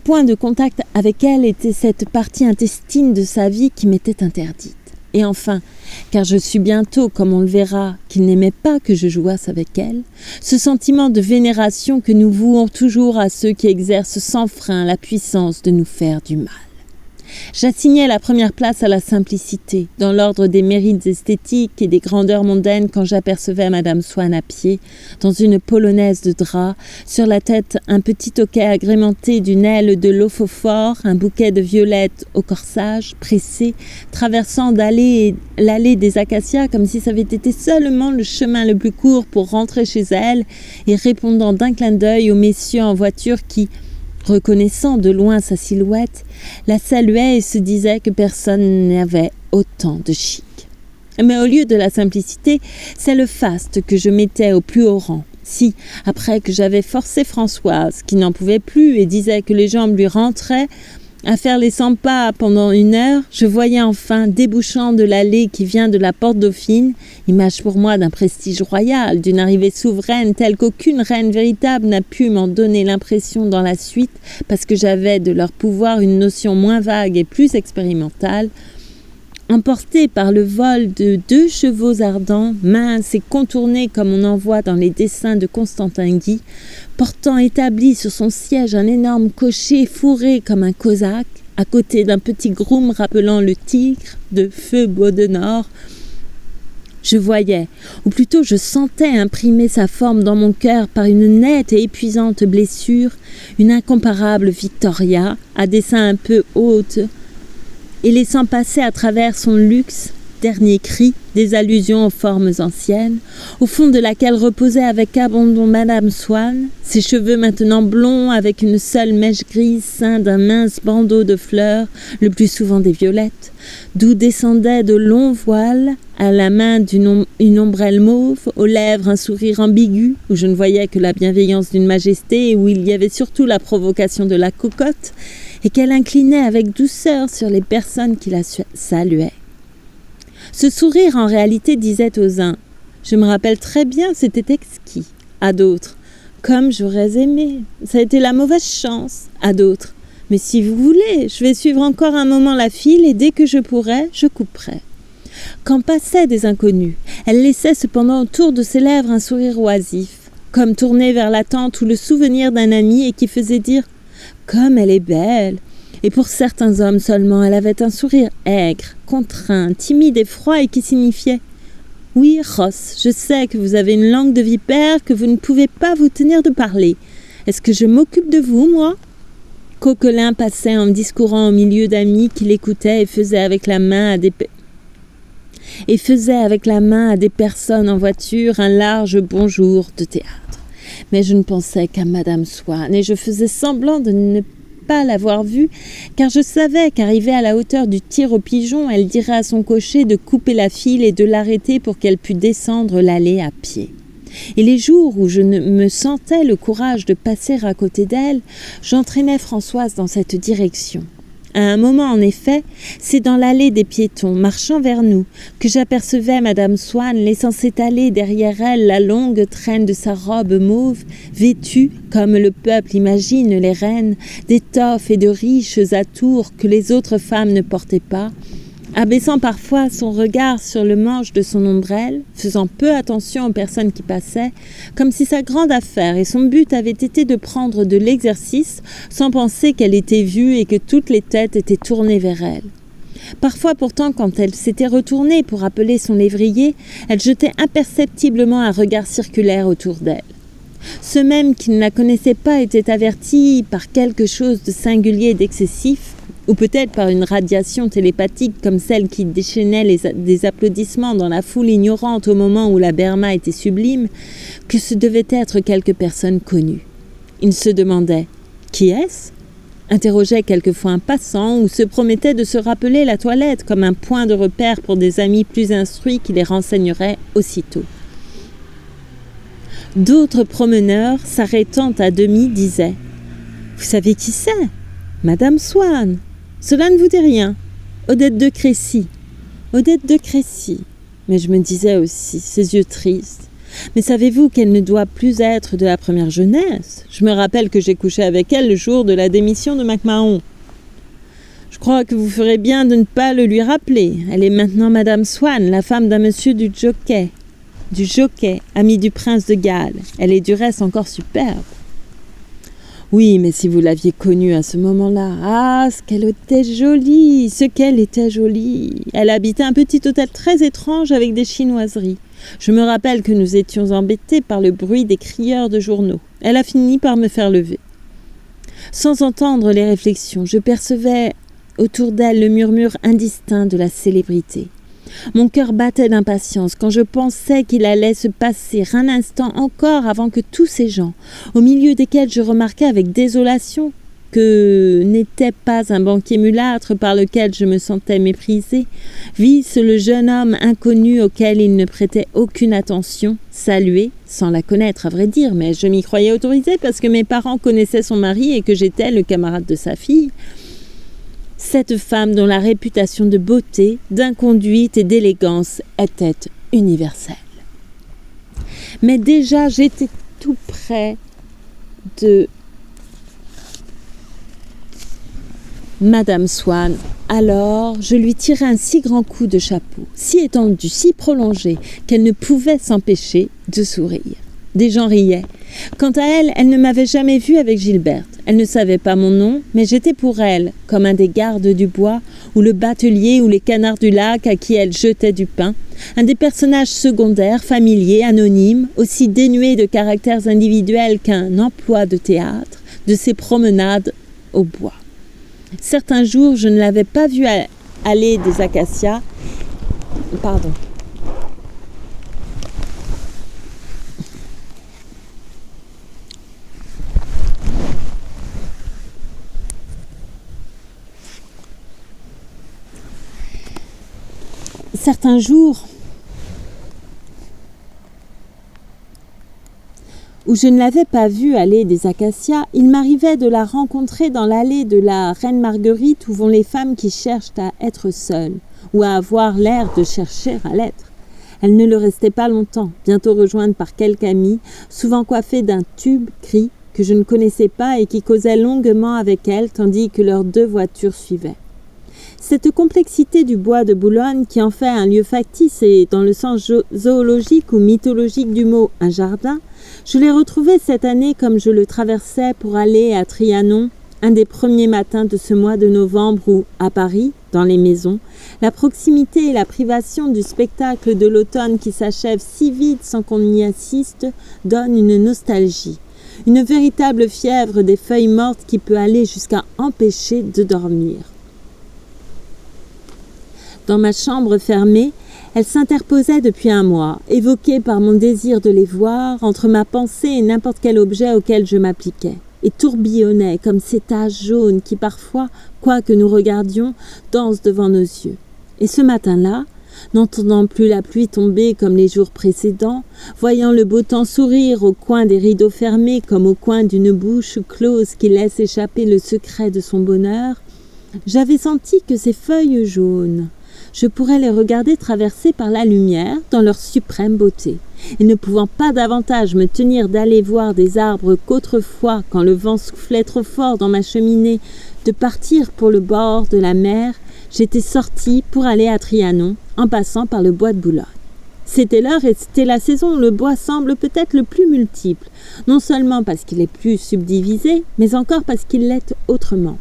[SPEAKER 1] point de contact avec elle était cette partie intestine de sa vie qui m'était interdite. Et enfin, car je suis bientôt, comme on le verra, qu'il n'aimait pas que je jouasse avec elle, ce sentiment de vénération que nous vouons toujours à ceux qui exercent sans frein la puissance de nous faire du mal. J'assignais la première place à la simplicité, dans l'ordre des mérites esthétiques et des grandeurs mondaines quand j'apercevais Madame Swann à pied, dans une polonaise de drap, sur la tête un petit toquet agrémenté d'une aile de lophophore, un bouquet de violettes au corsage, pressé, traversant l'allée des acacias comme si ça avait été seulement le chemin le plus court pour rentrer chez elle, et répondant d'un clin d'œil aux messieurs en voiture qui, reconnaissant de loin sa silhouette, la saluait et se disait que personne n'avait autant de chic. Mais au lieu de la simplicité, c'est le faste que je mettais au plus haut rang. Si, après que j'avais forcé Françoise, qui n'en pouvait plus et disait que les jambes lui rentraient, à faire les 100 pas pendant 1 heure, je voyais enfin, débouchant de l'allée qui vient de la Porte Dauphine, image pour moi d'un prestige royal, d'une arrivée souveraine telle qu'aucune reine véritable n'a pu m'en donner l'impression dans la suite, parce que j'avais de leur pouvoir une notion moins vague et plus expérimentale, emporté par le vol de 2 chevaux ardents, minces et contournés comme on en voit dans les dessins de Constantin Guy, portant établi sur son siège un énorme cocher fourré comme un cosaque, à côté d'un petit groom rappelant le tigre de feu Beaudenord, je voyais, ou plutôt je sentais imprimer sa forme dans mon cœur par une nette et épuisante blessure, une incomparable Victoria, à dessin un peu haute, et laissant passer à travers son luxe, dernier cri, des allusions aux formes anciennes, au fond de laquelle reposait avec abandon Madame Swann, ses cheveux maintenant blonds avec une seule mèche grise ceinte d'un mince bandeau de fleurs, le plus souvent des violettes, d'où descendaient de longs voiles, à la main une ombrelle mauve, aux lèvres un sourire ambigu, où je ne voyais que la bienveillance d'une majesté et où il y avait surtout la provocation de la cocotte, et qu'elle inclinait avec douceur sur les personnes qui la saluaient. Ce sourire, en réalité, disait aux uns « Je me rappelle très bien, c'était exquis », à d'autres « Comme j'aurais aimé, ça a été la mauvaise chance », à d'autres « Mais si vous voulez, je vais suivre encore un moment la file et dès que je pourrai, je couperai ». Quand passaient des inconnus, elle laissait cependant autour de ses lèvres un sourire oisif, comme tourné vers l'attente ou le souvenir d'un ami et qui faisait dire « Comme elle est belle !» Et pour certains hommes seulement, elle avait un sourire aigre, contraint, timide et froid et qui signifiait « Oui, Ross, je sais que vous avez une langue de vipère, que vous ne pouvez pas vous tenir de parler. Est-ce que je m'occupe de vous, moi ?» Coquelin passait en discourant au milieu d'amis qui l'écoutaient et faisait avec la main à des personnes en voiture un large bonjour de théâtre. Mais je ne pensais qu'à Madame Swann et je faisais semblant de ne pas l'avoir vue, car je savais qu'arrivée à la hauteur du tir au pigeon, elle dirait à son cocher de couper la file et de l'arrêter pour qu'elle pût descendre l'allée à pied. Et les jours où je ne me sentais le courage de passer à côté d'elle, j'entraînais Françoise dans cette direction. À un moment, en effet, c'est dans l'allée des piétons, marchant vers nous, que j'apercevais Madame Swann laissant s'étaler derrière elle la longue traîne de sa robe mauve, vêtue, comme le peuple imagine les reines, d'étoffes et de riches atours que les autres femmes ne portaient pas, abaissant parfois son regard sur le manche de son ombrelle, faisant peu attention aux personnes qui passaient, comme si sa grande affaire et son but avaient été de prendre de l'exercice sans penser qu'elle était vue et que toutes les têtes étaient tournées vers elle. Parfois pourtant, quand elle s'était retournée pour appeler son lévrier, elle jetait imperceptiblement un regard circulaire autour d'elle. Ceux mêmes qui ne la connaissaient pas étaient avertis par quelque chose de singulier et d'excessif, ou peut-être par une radiation télépathique comme celle qui déchaînait des applaudissements dans la foule ignorante au moment où la Berma était sublime, que ce devait être quelque personne connue. Ils se demandaient « Qui est-ce ?» interrogeaient quelquefois un passant ou se promettaient de se rappeler la toilette comme un point de repère pour des amis plus instruits qui les renseigneraient aussitôt. D'autres promeneurs, s'arrêtant à demi, disaient « Vous savez qui c'est ? Madame Swann. Cela ne vous dit rien. Odette de Crécy. Odette de Crécy. » Mais je me disais aussi, ses yeux tristes. Mais savez-vous qu'elle ne doit plus être de la première jeunesse ? Je me rappelle que j'ai couché avec elle le jour de la démission de MacMahon. Je crois que vous ferez bien de ne pas le lui rappeler. Elle est maintenant Madame Swann, la femme d'un monsieur du jockey, ami du prince de Galles. Elle est du reste encore superbe. Oui, mais si vous l'aviez connue à ce moment-là, ah, ce qu'elle était jolie. Elle habitait un petit hôtel très étrange avec des chinoiseries. Je me rappelle que nous étions embêtés par le bruit des crieurs de journaux. Elle a fini par me faire lever. Sans entendre les réflexions, je percevais autour d'elle le murmure indistinct de la célébrité. Mon cœur battait d'impatience quand je pensais qu'il allait se passer un instant encore avant que tous ces gens, au milieu desquels je remarquais avec désolation que n'était pas un banquier mulâtre par lequel je me sentais méprisée, vissent le jeune homme inconnu auquel il ne prêtait aucune attention, saluer, sans la connaître à vrai dire, mais je m'y croyais autorisée parce que mes parents connaissaient son mari et que j'étais le camarade de sa fille. Cette femme dont la réputation de beauté, d'inconduite et d'élégance était universelle. Mais déjà, j'étais tout près de Madame Swann. Alors, je lui tirai un si grand coup de chapeau, si étendu, si prolongé, qu'elle ne pouvait s'empêcher de sourire. Des gens riaient. Quant à elle, elle ne m'avait jamais vue avec Gilberte. Elle ne savait pas mon nom, mais j'étais pour elle comme un des gardes du bois, ou le batelier, ou les canards du lac à qui elle jetait du pain, un des personnages secondaires, familiers, anonymes, aussi dénués de caractères individuels qu'un emploi de théâtre, de ses promenades au bois. Certains jours, je ne l'avais pas vue aller des acacias. Certains jours où je ne l'avais pas vue aller des acacias, il m'arrivait de la rencontrer dans l'allée de la Reine Marguerite où vont les femmes qui cherchent à être seules ou à avoir l'air de chercher à l'être. Elle ne le restait pas longtemps, bientôt rejointe par quelque ami, souvent coiffé d'un tube gris que je ne connaissais pas et qui causait longuement avec elle tandis que leurs 2 voitures suivaient. Cette complexité du bois de Boulogne qui en fait un lieu factice et dans le sens zoologique ou mythologique du mot un jardin, je l'ai retrouvé cette année comme je le traversais pour aller à Trianon, un des premiers matins de ce mois de novembre où, à Paris, dans les maisons, la proximité et la privation du spectacle de l'automne qui s'achève si vite sans qu'on y assiste donnent une nostalgie, une véritable fièvre des feuilles mortes qui peut aller jusqu'à empêcher de dormir. Dans ma chambre fermée, elle s'interposait depuis un mois, évoquée par mon désir de les voir, entre ma pensée et n'importe quel objet auquel je m'appliquais, et tourbillonnait comme ces taches jaunes qui parfois, quoi que nous regardions, dansent devant nos yeux. Et ce matin-là, n'entendant plus la pluie tomber comme les jours précédents, voyant le beau temps sourire au coin des rideaux fermés comme au coin d'une bouche close qui laisse échapper le secret de son bonheur, j'avais senti que ces feuilles jaunes, je pourrais les regarder traverser par la lumière dans leur suprême beauté, et ne pouvant pas davantage me tenir d'aller voir des arbres qu'autrefois, quand le vent soufflait trop fort dans ma cheminée, de partir pour le bord de la mer, j'étais sortie pour aller à Trianon, en passant par le bois de Boulogne. C'était l'heure et c'était la saison où le bois semble peut-être le plus multiple, non seulement parce qu'il est plus subdivisé, mais encore parce qu'il l'est autrement.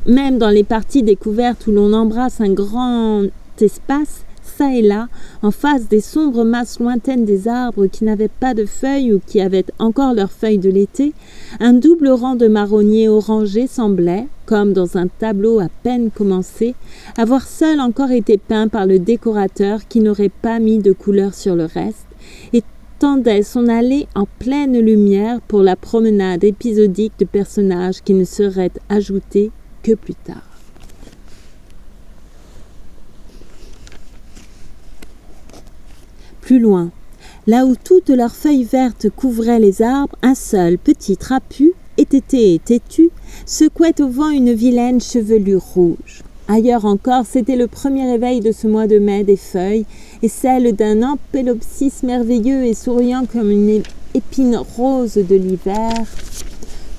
[SPEAKER 1] Même dans les parties découvertes où l'on embrasse un grand espace, çà et là, en face des sombres masses lointaines des arbres qui n'avaient pas de feuilles ou qui avaient encore leurs feuilles de l'été, un double rang de marronniers orangés semblait, comme dans un tableau à peine commencé, avoir seul encore été peint par le décorateur qui n'aurait pas mis de couleur sur le reste, et tendait son allée en pleine lumière pour la promenade épisodique de personnages qui ne seraient ajoutés que plus tard. Plus loin, là où toutes leurs feuilles vertes couvraient les arbres, un seul petit trapu, étêté et têtu, secouait au vent une vilaine chevelure rouge. Ailleurs encore, c'était le premier réveil de ce mois de mai des feuilles, et celle d'un ampélopsis merveilleux et souriant comme une épine rose de l'hiver,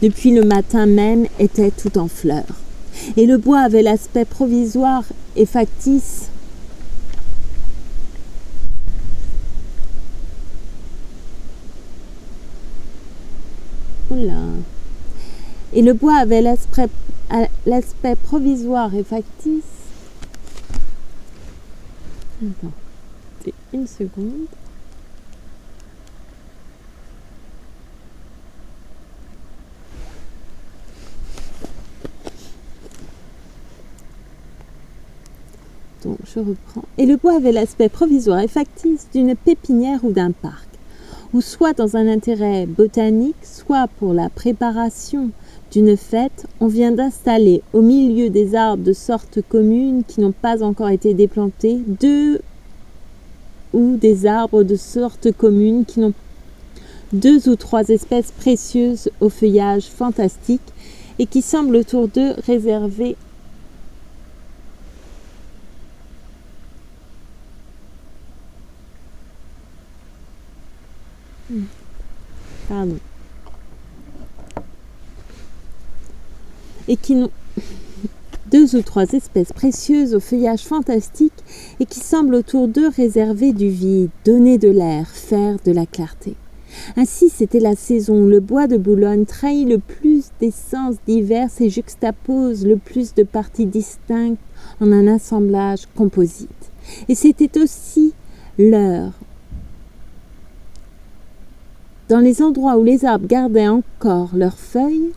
[SPEAKER 1] depuis le matin même, était tout en fleurs. Et le bois avait l'aspect provisoire et factice Et le bois avait l'aspect provisoire et factice. Attends, c'est une seconde. Donc, je reprends. Et le bois avait l'aspect provisoire et factice d'une pépinière ou d'un parc, ou soit dans un intérêt botanique, soit pour la préparation d'une fête, on vient d'installer au milieu des arbres de sorte commune qui n'ont pas encore été déplantés, deux ou trois espèces précieuses au feuillage fantastique et qui semblent autour d'eux réserver deux ou trois espèces précieuses au feuillage fantastique et qui semblent autour d'eux réserver du vide, donner de l'air, faire de la clarté. Ainsi, c'était la saison où le bois de Boulogne trahit le plus d'essences diverses et juxtapose le plus de parties distinctes en un assemblage composite. Et c'était aussi l'heure. Dans les endroits où les arbres gardaient encore leurs feuilles,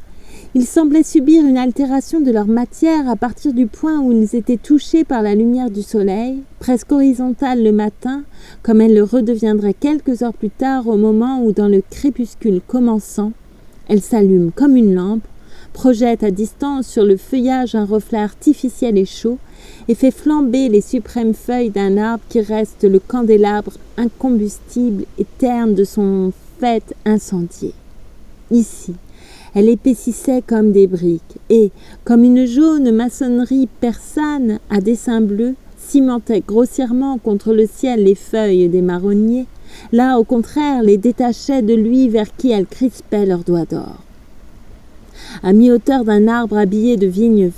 [SPEAKER 1] ils semblaient subir une altération de leur matière à partir du point où ils étaient touchés par la lumière du soleil, presque horizontale le matin, comme elle le redeviendrait quelques heures plus tard au moment où, dans le crépuscule commençant, elle s'allume comme une lampe, projette à distance sur le feuillage un reflet artificiel et chaud, et fait flamber les suprêmes feuilles d'un arbre qui reste le candélabre incombustible et terne de son fait incendié. Ici, elle épaississait comme des briques et, comme une jaune maçonnerie persane à dessin bleu, cimentait grossièrement contre le ciel les feuilles des marronniers, là, au contraire, les détachait de lui vers qui elles crispaient leurs doigts d'or. À mi-hauteur d'un arbre habillé de vignes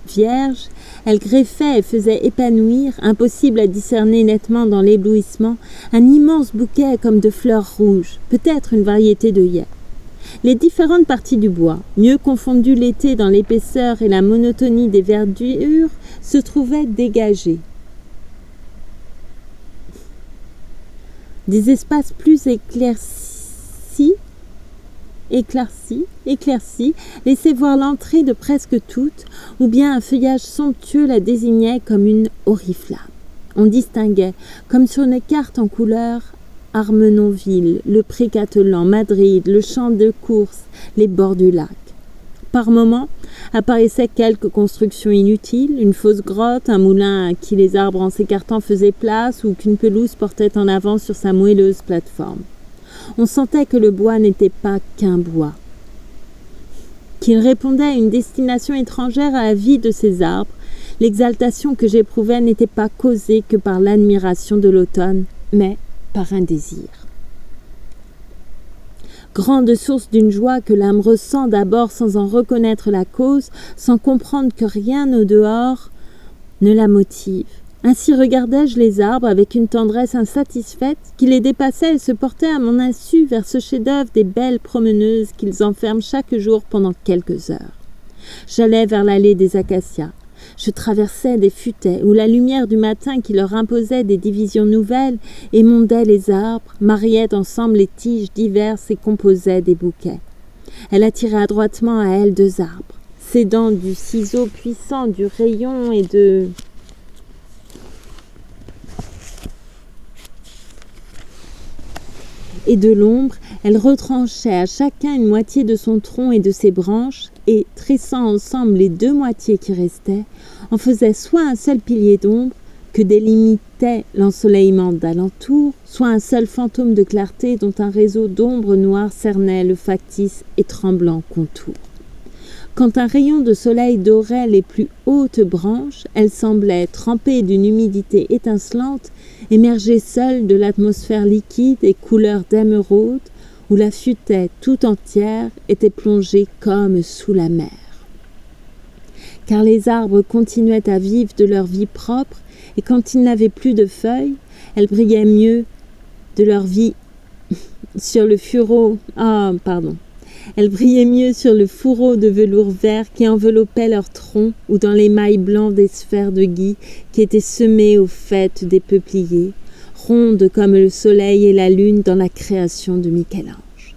[SPEAKER 1] vierges, elle greffait et faisait épanouir, impossible à discerner nettement dans l'éblouissement, un immense bouquet comme de fleurs rouges, peut-être une variété d'œillets. Les différentes parties du bois, mieux confondues l'été dans l'épaisseur et la monotonie des verdures, se trouvaient dégagées. Des espaces plus éclaircis, laissaient voir l'entrée de presque toutes, ou bien un feuillage somptueux la désignait comme une oriflamme. On distinguait, comme sur une carte en couleur, Armenonville, le Pré-Catelan, Madrid, le champ de course, les bords du lac. Par moments, apparaissaient quelques constructions inutiles, une fausse grotte, un moulin à qui les arbres en s'écartant faisaient place ou qu'une pelouse portait en avant sur sa moelleuse plateforme. On sentait que le bois n'était pas qu'un bois, qu'il répondait à une destination étrangère à la vie de ces arbres. L'exaltation que j'éprouvais n'était pas causée que par l'admiration de l'automne, mais par un désir. Grande source d'une joie que l'âme ressent d'abord sans en reconnaître la cause, sans comprendre que rien au dehors ne la motive. Ainsi regardais-je les arbres avec une tendresse insatisfaite qui les dépassait et se portait à mon insu vers ce chef-d'œuvre des belles promeneuses qu'ils enferment chaque jour pendant quelques heures. J'allais vers l'allée des acacias. Je traversais des futaies où la lumière du matin qui leur imposait des divisions nouvelles émondait les arbres, mariait ensemble les tiges diverses et composait des bouquets. Elle attirait adroitement à elle 2 arbres, s'aidant du ciseau puissant du rayon et de l'ombre, elle retranchait à chacun une moitié de son tronc et de ses branches, et, tressant ensemble les 2 moitiés qui restaient, en faisait soit un seul pilier d'ombre que délimitait l'ensoleillement d'alentour, soit un seul fantôme de clarté dont un réseau d'ombres noires cernait le factice et tremblant contour. Quand un rayon de soleil dorait les plus hautes branches, elles semblaient, trempées d'une humidité étincelante, émerger seules de l'atmosphère liquide et couleur d'émeraude, où la futaie tout entière était plongée comme sous la mer. Car les arbres continuaient à vivre de leur vie propre, et quand ils n'avaient plus de feuilles, elles brillaient mieux de leur vie sur le Elles brillaient mieux sur le fourreau de velours vert qui enveloppait leur tronc ou dans les mailles blancs des sphères de gui qui étaient semées au faîte des peupliers, rondes comme le soleil et la lune dans la création de Michel-Ange.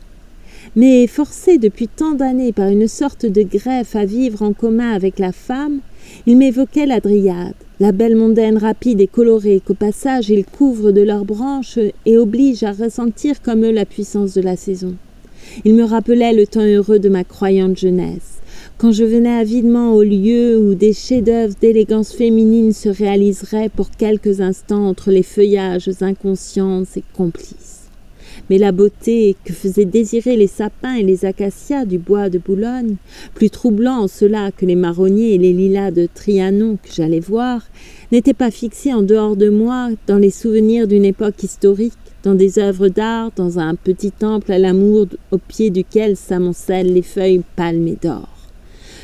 [SPEAKER 1] Mais forcé depuis tant d'années par une sorte de greffe à vivre en commun avec la femme, il m'évoquait la dryade, la belle mondaine rapide et colorée qu'au passage ils couvrent de leurs branches et obligent à ressentir comme eux la puissance de la saison. Il me rappelait le temps heureux de ma croyante jeunesse, quand je venais avidement au lieu où des chefs-d'œuvre d'élégance féminine se réaliseraient pour quelques instants entre les feuillages inconscients et complices. Mais la beauté que faisaient désirer les sapins et les acacias du bois de Boulogne, plus troublant en cela que les marronniers et les lilas de Trianon que j'allais voir, n'était pas fixée en dehors de moi dans les souvenirs d'une époque historique, dans des œuvres d'art, dans un petit temple à l'amour au pied duquel s'amoncellent les feuilles pâles et d'or.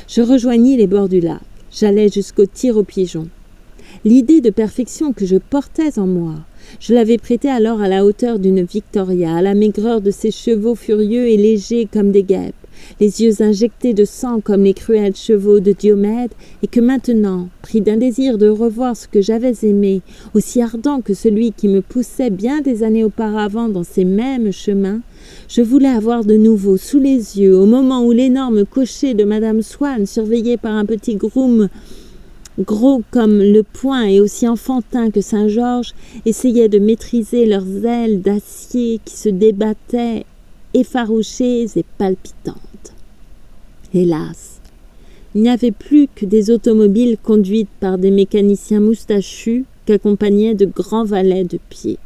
[SPEAKER 1] Je rejoignis les bords du lac. J'allais jusqu'au tir aux pigeons. L'idée de perfection que je portais en moi, je l'avais prêtée alors à la hauteur d'une Victoria, à la maigreur de ses chevaux furieux et légers comme des guêpes, les yeux injectés de sang comme les cruels chevaux de Diomède, et que maintenant, pris d'un désir de revoir ce que j'avais aimé, aussi ardent que celui qui me poussait bien des années auparavant dans ces mêmes chemins, je voulais avoir de nouveau sous les yeux, au moment où l'énorme cocher de Madame Swann, surveillé par un petit groom gros comme le poing et aussi enfantin que Saint-Georges, essayait de maîtriser leurs ailes d'acier qui se débattaient, effarouchées et palpitantes. Hélas, il n'y avait plus que des automobiles conduites par des mécaniciens moustachus qu'accompagnaient de grands valets de pied.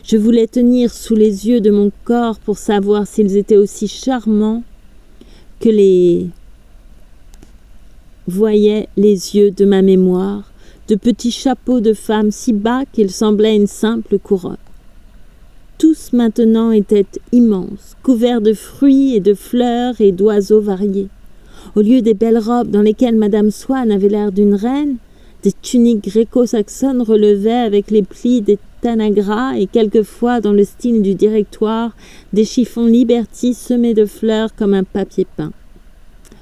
[SPEAKER 1] Je voulais tenir sous les yeux de mon corps pour savoir s'ils étaient aussi charmants que les voyaient les yeux de ma mémoire, de petits chapeaux de femmes si bas qu'ils semblaient une simple couronne. Tous maintenant étaient immenses, couverts de fruits et de fleurs et d'oiseaux variés. Au lieu des belles robes dans lesquelles Madame Swann avait l'air d'une reine, des tuniques gréco-saxonnes relevaient avec les plis des tanagras et quelquefois, dans le style du directoire, des chiffons Liberty semés de fleurs comme un papier peint.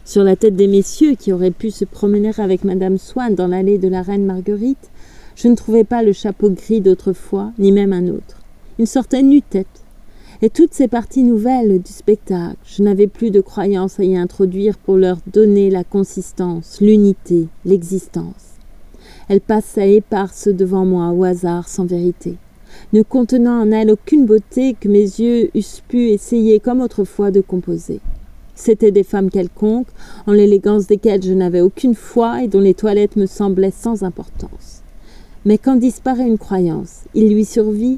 [SPEAKER 1] Sur la tête des messieurs qui auraient pu se promener avec Madame Swann dans l'allée de la Reine Marguerite, je ne trouvais pas le chapeau gris d'autrefois, ni même un autre. Une sorte nu-tête. Et toutes ces parties nouvelles du spectacle, je n'avais plus de croyance à y introduire pour leur donner la consistance, l'unité, l'existence. Elles passaient éparses devant moi au hasard sans vérité, ne contenant en elles aucune beauté que mes yeux eussent pu essayer comme autrefois de composer. C'étaient des femmes quelconques, en l'élégance desquelles je n'avais aucune foi et dont les toilettes me semblaient sans importance. Mais quand disparaît une croyance, il lui survit,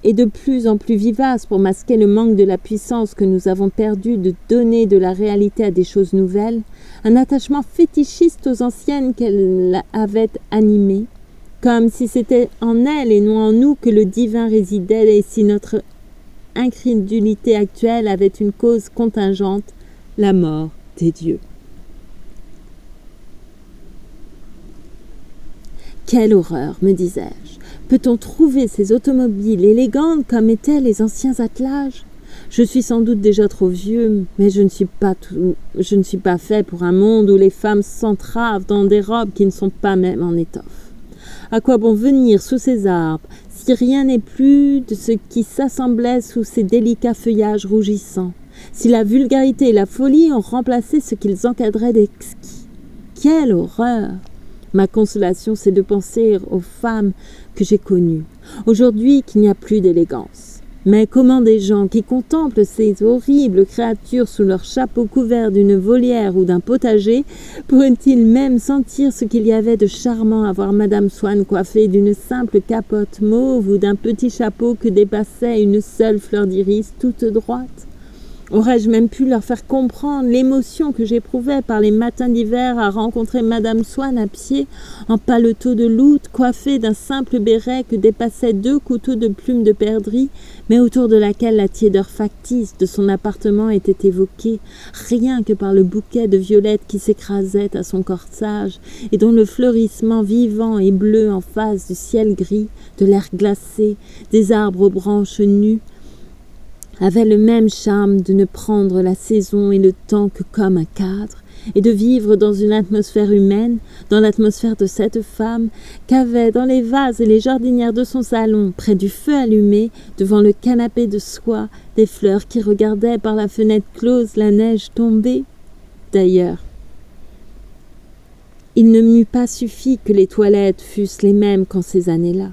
[SPEAKER 1] et de plus en plus vivace pour masquer le manque de la puissance que nous avons perdue de donner de la réalité à des choses nouvelles, un attachement fétichiste aux anciennes qu'elle avait animées, comme si c'était en elle et non en nous que le divin résidait et si notre incrédulité actuelle avait une cause contingente, la mort des dieux. Quelle horreur, me disais-je. Peut-on trouver ces automobiles élégantes comme étaient les anciens attelages ? Je suis sans doute déjà trop vieux, mais je ne suis pas fait pour un monde où les femmes s'entravent dans des robes qui ne sont pas même en étoffe. À quoi bon venir sous ces arbres, si rien n'est plus de ce qui s'assemblait sous ces délicats feuillages rougissants, si la vulgarité et la folie ont remplacé ce qu'ils encadraient d'exquis ? Quelle horreur ! Ma consolation, c'est de penser aux femmes que j'ai connues. Aujourd'hui, qu'il n'y a plus d'élégance. Mais comment des gens qui contemplent ces horribles créatures sous leur chapeau couvert d'une volière ou d'un potager pourraient-ils même sentir ce qu'il y avait de charmant à voir Madame Swann coiffée d'une simple capote mauve ou d'un petit chapeau que dépassait une seule fleur d'iris toute droite ? Aurais-je même pu leur faire comprendre l'émotion que j'éprouvais par les matins d'hiver à rencontrer Madame Swann à pied, en paletot de loute, coiffée d'un simple béret que dépassaient 2 couteaux de plumes de perdrix, mais autour de laquelle la tiédeur factice de son appartement était évoquée, rien que par le bouquet de violettes qui s'écrasait à son corsage, et dont le fleurissement vivant et bleu en face du ciel gris, de l'air glacé, des arbres aux branches nues, avait le même charme de ne prendre la saison et le temps que comme un cadre, et de vivre dans une atmosphère humaine, dans l'atmosphère de cette femme, qu'avaient dans les vases et les jardinières de son salon, près du feu allumé, devant le canapé de soie, des fleurs qui regardaient par la fenêtre close la neige tombée. D'ailleurs, il ne m'eût pas suffi que les toilettes fussent les mêmes qu'en ces années-là.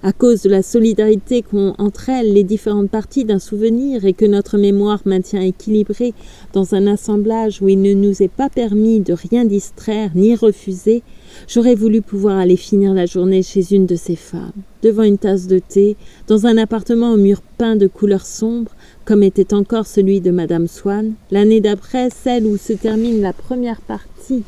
[SPEAKER 1] À cause de la solidarité qu'ont entre elles les différentes parties d'un souvenir et que notre mémoire maintient équilibrée dans un assemblage où il ne nous est pas permis de rien distraire ni refuser, j'aurais voulu pouvoir aller finir la journée chez une de ces femmes, devant une tasse de thé, dans un appartement aux murs peints de couleurs sombres, comme était encore celui de Madame Swann, l'année d'après, celle où se termine la première partie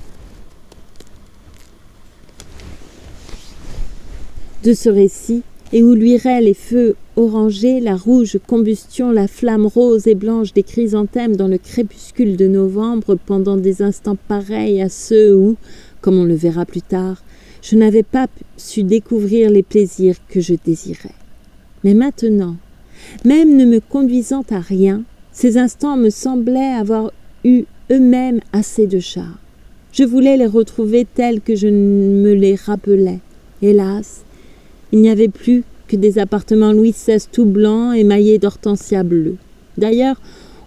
[SPEAKER 1] de ce récit, et où luiraient les feux orangés, la rouge combustion, la flamme rose et blanche des chrysanthèmes dans le crépuscule de novembre pendant des instants pareils à ceux où, comme on le verra plus tard, je n'avais pas su découvrir les plaisirs que je désirais. Mais maintenant, même ne me conduisant à rien, ces instants me semblaient avoir eu eux-mêmes assez de charme. Je voulais les retrouver tels que je me les rappelais. Hélas, il n'y avait plus que des appartements Louis XVI tout blancs émaillés d'hortensias bleues. D'ailleurs,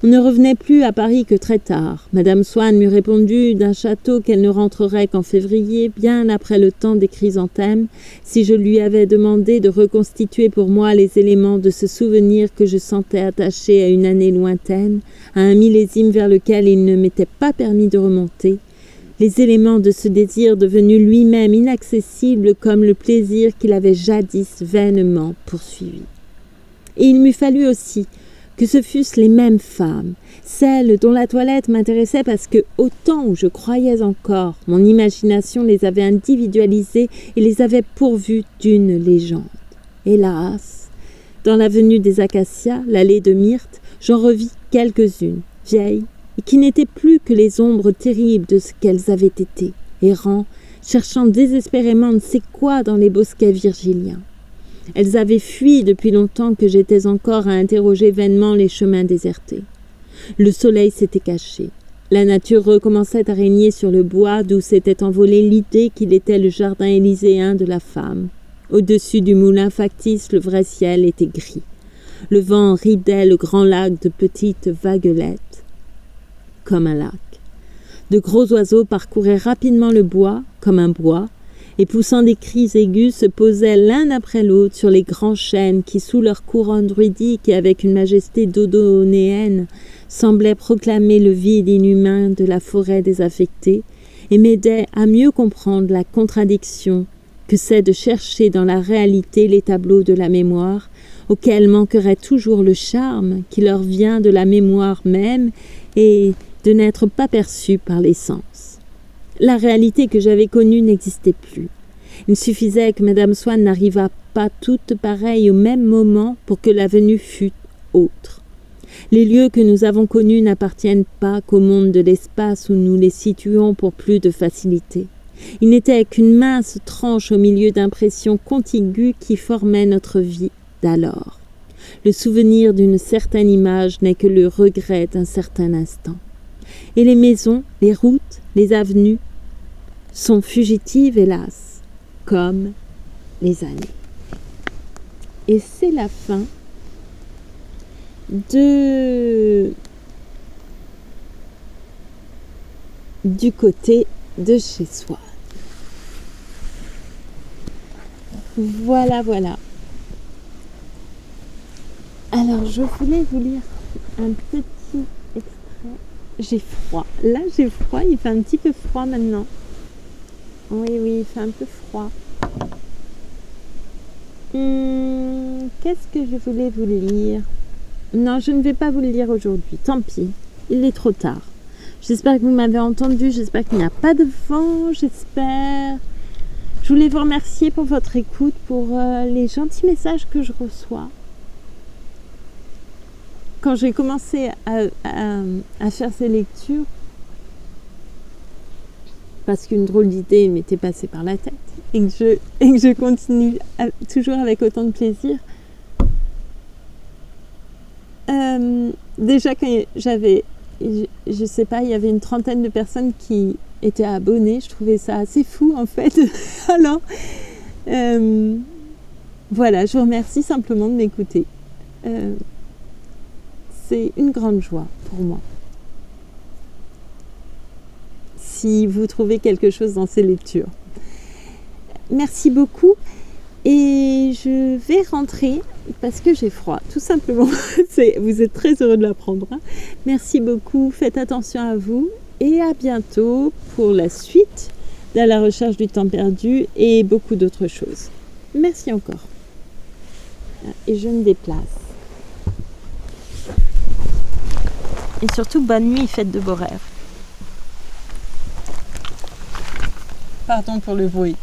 [SPEAKER 1] on ne revenait plus à Paris que très tard. Madame Swann m'eût répondu d'un château qu'elle ne rentrerait qu'en février, bien après le temps des chrysanthèmes, si je lui avais demandé de reconstituer pour moi les éléments de ce souvenir que je sentais attaché à une année lointaine, à un millésime vers lequel il ne m'était pas permis de remonter, les éléments de ce désir devenu lui-même inaccessible comme le plaisir qu'il avait jadis vainement poursuivi. Et il m'eût fallu aussi que ce fussent les mêmes femmes, celles dont la toilette m'intéressait parce que, au temps où je croyais encore, mon imagination les avait individualisées et les avait pourvues d'une légende. Hélas, dans l'avenue des Acacias, l'allée de Myrte, j'en revis quelques-unes, vieilles, et qui n'étaient plus que les ombres terribles de ce qu'elles avaient été, errant, cherchant désespérément ne sait quoi dans les bosquets virgiliens. Elles avaient fui depuis longtemps que j'étais encore à interroger vainement les chemins désertés. Le soleil s'était caché. La nature recommençait à régner sur le bois d'où s'était envolée l'idée qu'il était le jardin élyséen de la femme. Au-dessus du moulin factice, le vrai ciel était gris. Le vent ridait le grand lac de petites vaguelettes, comme un lac. De gros oiseaux parcouraient rapidement le bois, comme un bois, et poussant des cris aigus se posaient l'un après l'autre sur les grands chênes qui, sous leur couronne druidique et avec une majesté dodonéenne, semblaient proclamer le vide inhumain de la forêt désaffectée et m'aidaient à mieux comprendre la contradiction que c'est de chercher dans la réalité les tableaux de la mémoire, auxquels manquerait toujours le charme qui leur vient de la mémoire même et de n'être pas perçu par les sens. La réalité que j'avais connue n'existait plus. Il suffisait que Madame Swann n'arrivât pas toutes pareilles au même moment pour que la venue fût autre. Les lieux que nous avons connus n'appartiennent pas qu'au monde de l'espace où nous les situons pour plus de facilité. Ils n'étaient qu'une mince tranche au milieu d'impressions contiguës qui formaient notre vie d'alors. Le souvenir d'une certaine image n'est que le regret d'un certain instant. Et les maisons, les routes, les avenues sont fugitives, hélas, comme les années. Et c'est la fin du côté de chez soi. Voilà. Alors, je voulais vous lire un petit extrait. J'ai froid. Là, j'ai froid. Il fait un petit peu froid maintenant. Oui, il fait un peu froid. Qu'est-ce que je voulais vous lire? Non, je ne vais pas vous le lire aujourd'hui. Tant pis. Il est trop tard. J'espère que vous m'avez entendu. J'espère qu'il n'y a pas de vent. J'espère... Je voulais vous remercier pour votre écoute, pour les gentils messages que je reçois. Quand j'ai commencé à faire ces lectures, parce qu'une drôle d'idée m'était passée par la tête, et que je continue toujours avec autant de plaisir. Déjà quand j'avais, je sais pas, il y avait une trentaine de personnes qui étaient abonnées, je trouvais ça assez fou en fait. Alors, voilà, je vous remercie simplement de m'écouter. C'est une grande joie pour moi. Si vous trouvez quelque chose dans ces lectures. Merci beaucoup et je vais rentrer parce que j'ai froid, tout simplement. Vous êtes très heureux de l'apprendre. Hein. Merci beaucoup, faites attention à vous et à bientôt pour la suite de la recherche du temps perdu et beaucoup d'autres choses. Merci encore. Et je me déplace. Et surtout, bonne nuit, faites de beaux rêves. Pardon pour le bruit.